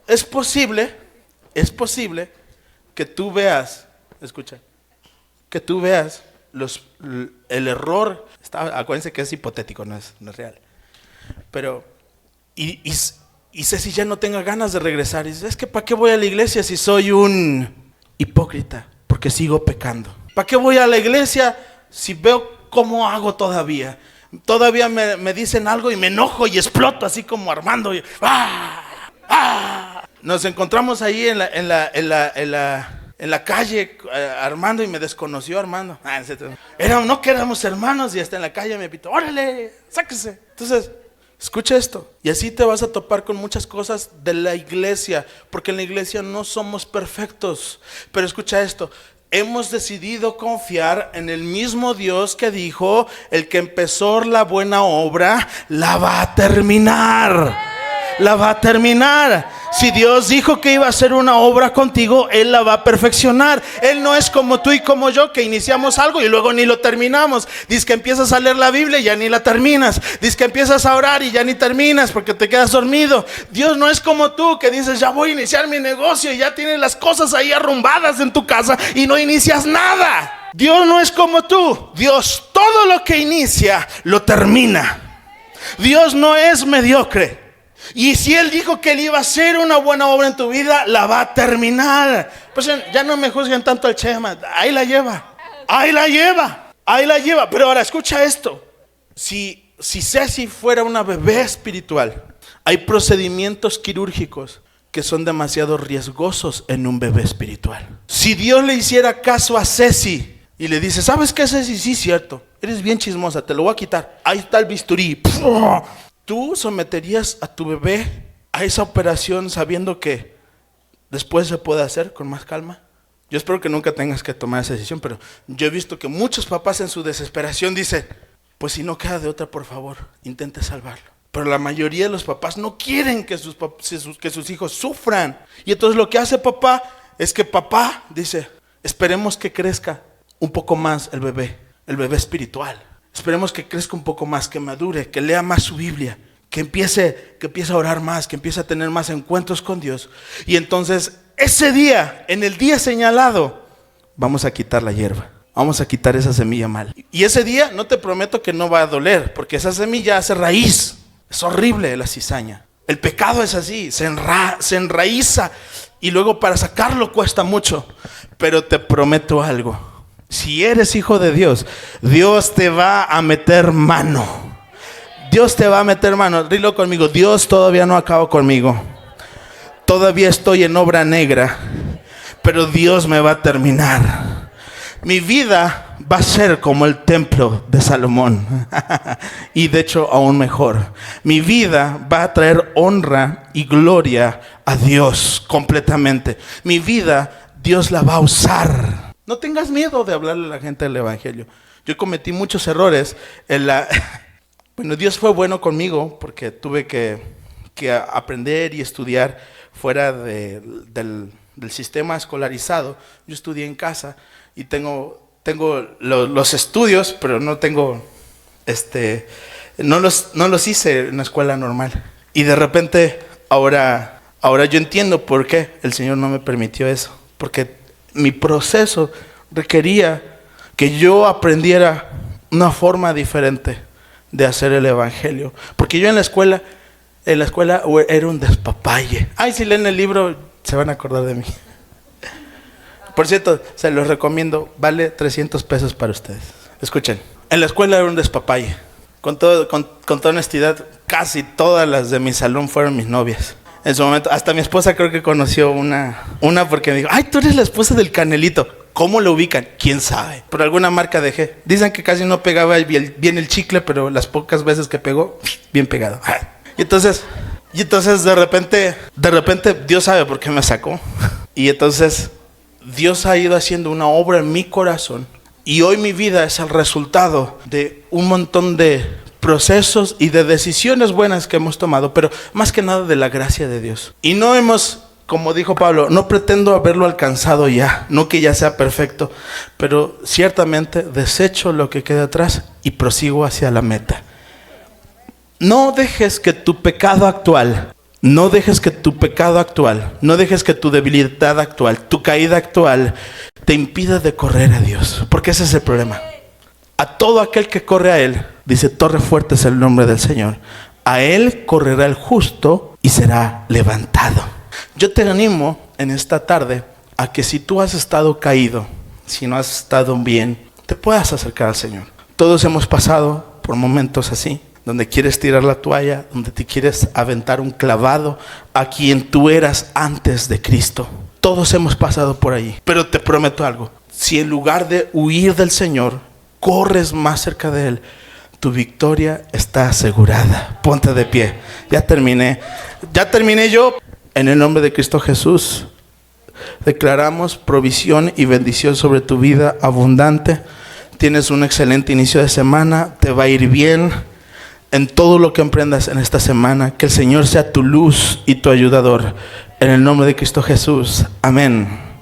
es posible que tú veas, escucha, que tú veas el error. Acuérdense que es hipotético, no es real. Pero, y Ceci ya no tenga ganas de regresar. Y dice, es que ¿para qué voy a la iglesia si soy un hipócrita? Porque sigo pecando. ¿Para qué voy a la iglesia si veo cómo hago todavía? Todavía me dicen algo y me enojo y exploto así como Armando. Nos encontramos ahí en la calle, Armando, y me desconoció Armando. No que éramos hermanos y hasta en la calle me pitó, órale, sáquese. Entonces, escucha esto. Y así te vas a topar con muchas cosas de la iglesia, porque en la iglesia no somos perfectos. Pero escucha esto. Hemos decidido confiar en el mismo Dios que dijo, el que empezó la buena obra, la va a terminar. La va a terminar. Si Dios dijo que iba a hacer una obra contigo, Él la va a perfeccionar. Él no es como tú y como yo, que iniciamos algo y luego ni lo terminamos. Dices que empiezas a leer la Biblia y ya ni la terminas. Dices que empiezas a orar y ya ni terminas porque te quedas dormido. Dios no es como tú, que dices, ya voy a iniciar mi negocio y ya tienes las cosas ahí arrumbadas en tu casa y no inicias nada. Dios no es como tú. Dios todo lo que inicia lo termina. Dios no es mediocre. Y si Él dijo que Él iba a hacer una buena obra en tu vida, la va a terminar. Pues ya no me juzguen tanto al Chema. Ahí la lleva. Pero ahora escucha esto. Si Ceci fuera una bebé espiritual, hay procedimientos quirúrgicos que son demasiado riesgosos en un bebé espiritual. Si Dios le hiciera caso a Ceci y le dice, ¿sabes qué, Ceci? Sí, cierto, eres bien chismosa, te lo voy a quitar. Ahí está el bisturí. ¿Tú someterías a tu bebé a esa operación sabiendo que después se puede hacer con más calma? Yo espero que nunca tengas que tomar esa decisión, pero yo he visto que muchos papás en su desesperación dicen, pues si no queda de otra, por favor, intente salvarlo. Pero la mayoría de los papás no quieren que sus hijos sufran. Y entonces lo que hace papá es que papá dice, esperemos que crezca un poco más el bebé espiritual. Esperemos que crezca un poco más, que madure, que lea más su Biblia, que empiece a orar más, que empiece a tener más encuentros con Dios. Y entonces ese día, en el día señalado, vamos a quitar la hierba, vamos a quitar esa semilla mal. Y ese día no te prometo que no va a doler, porque esa semilla hace raíz. Es horrible la cizaña. El pecado es así, se enraiza y luego para sacarlo cuesta mucho. Pero te prometo algo. Si eres hijo de Dios, Dios te va a meter mano. Dios te va a meter mano. Dilo conmigo, Dios todavía no acabó conmigo. Todavía estoy en obra negra, pero Dios me va a terminar. Mi vida va a ser como el templo de Salomón. Y de hecho aún mejor. Mi vida va a traer honra y gloria a Dios completamente. Mi vida Dios la va a usar. No tengas miedo de hablarle a la gente del evangelio. Yo cometí muchos errores en la... Bueno, Dios fue bueno conmigo porque tuve que aprender y estudiar fuera del sistema escolarizado. Yo estudié en casa y tengo los estudios, pero no tengo, no los hice en la escuela normal. Y de repente, ahora yo entiendo por qué el Señor no me permitió eso. Porque mi proceso requería que yo aprendiera una forma diferente de hacer el evangelio. Porque yo en la escuela era un despapalle. Ay, si leen el libro se van a acordar de mí. Por cierto, se los recomiendo, vale 300 pesos para ustedes. Escuchen, en la escuela era un despapalle. Con toda honestidad, casi todas las de mi salón fueron mis novias. En su momento, hasta mi esposa creo que conoció una porque me dijo, ay, tú eres la esposa del Canelito. ¿Cómo lo ubican? ¿Quién sabe? Por alguna marca dejé. Dicen que casi no pegaba bien el chicle, pero las pocas veces que pegó, bien pegado. Y entonces de repente Dios sabe por qué me sacó. Y entonces Dios ha ido haciendo una obra en mi corazón. Y hoy mi vida es el resultado de un montón de procesos y de decisiones buenas que hemos tomado, pero más que nada de la gracia de Dios. Y no hemos, como dijo Pablo, no pretendo haberlo alcanzado ya, no que ya sea perfecto, pero ciertamente desecho lo que queda atrás y prosigo hacia la meta. No dejes que tu pecado actual, no dejes que tu debilidad actual, tu caída actual, te impida de correr a Dios, porque ese es el problema. A todo aquel que corre a Él, dice, torre fuerte es el nombre del Señor. A Él correrá el justo y será levantado. Yo te animo en esta tarde a que si tú has estado caído, si no has estado bien, te puedas acercar al Señor. Todos hemos pasado por momentos así, donde quieres tirar la toalla, donde te quieres aventar un clavado a quien tú eras antes de Cristo. Todos hemos pasado por ahí, pero te prometo algo. Si en lugar de huir del Señor, corres más cerca de Él, tu victoria está asegurada. Ponte de pie. Ya terminé yo. En el nombre de Cristo Jesús, declaramos provisión y bendición sobre tu vida abundante. Tienes un excelente inicio de semana. Te va a ir bien en todo lo que emprendas en esta semana. Que el Señor sea tu luz y tu ayudador. En el nombre de Cristo Jesús. Amén.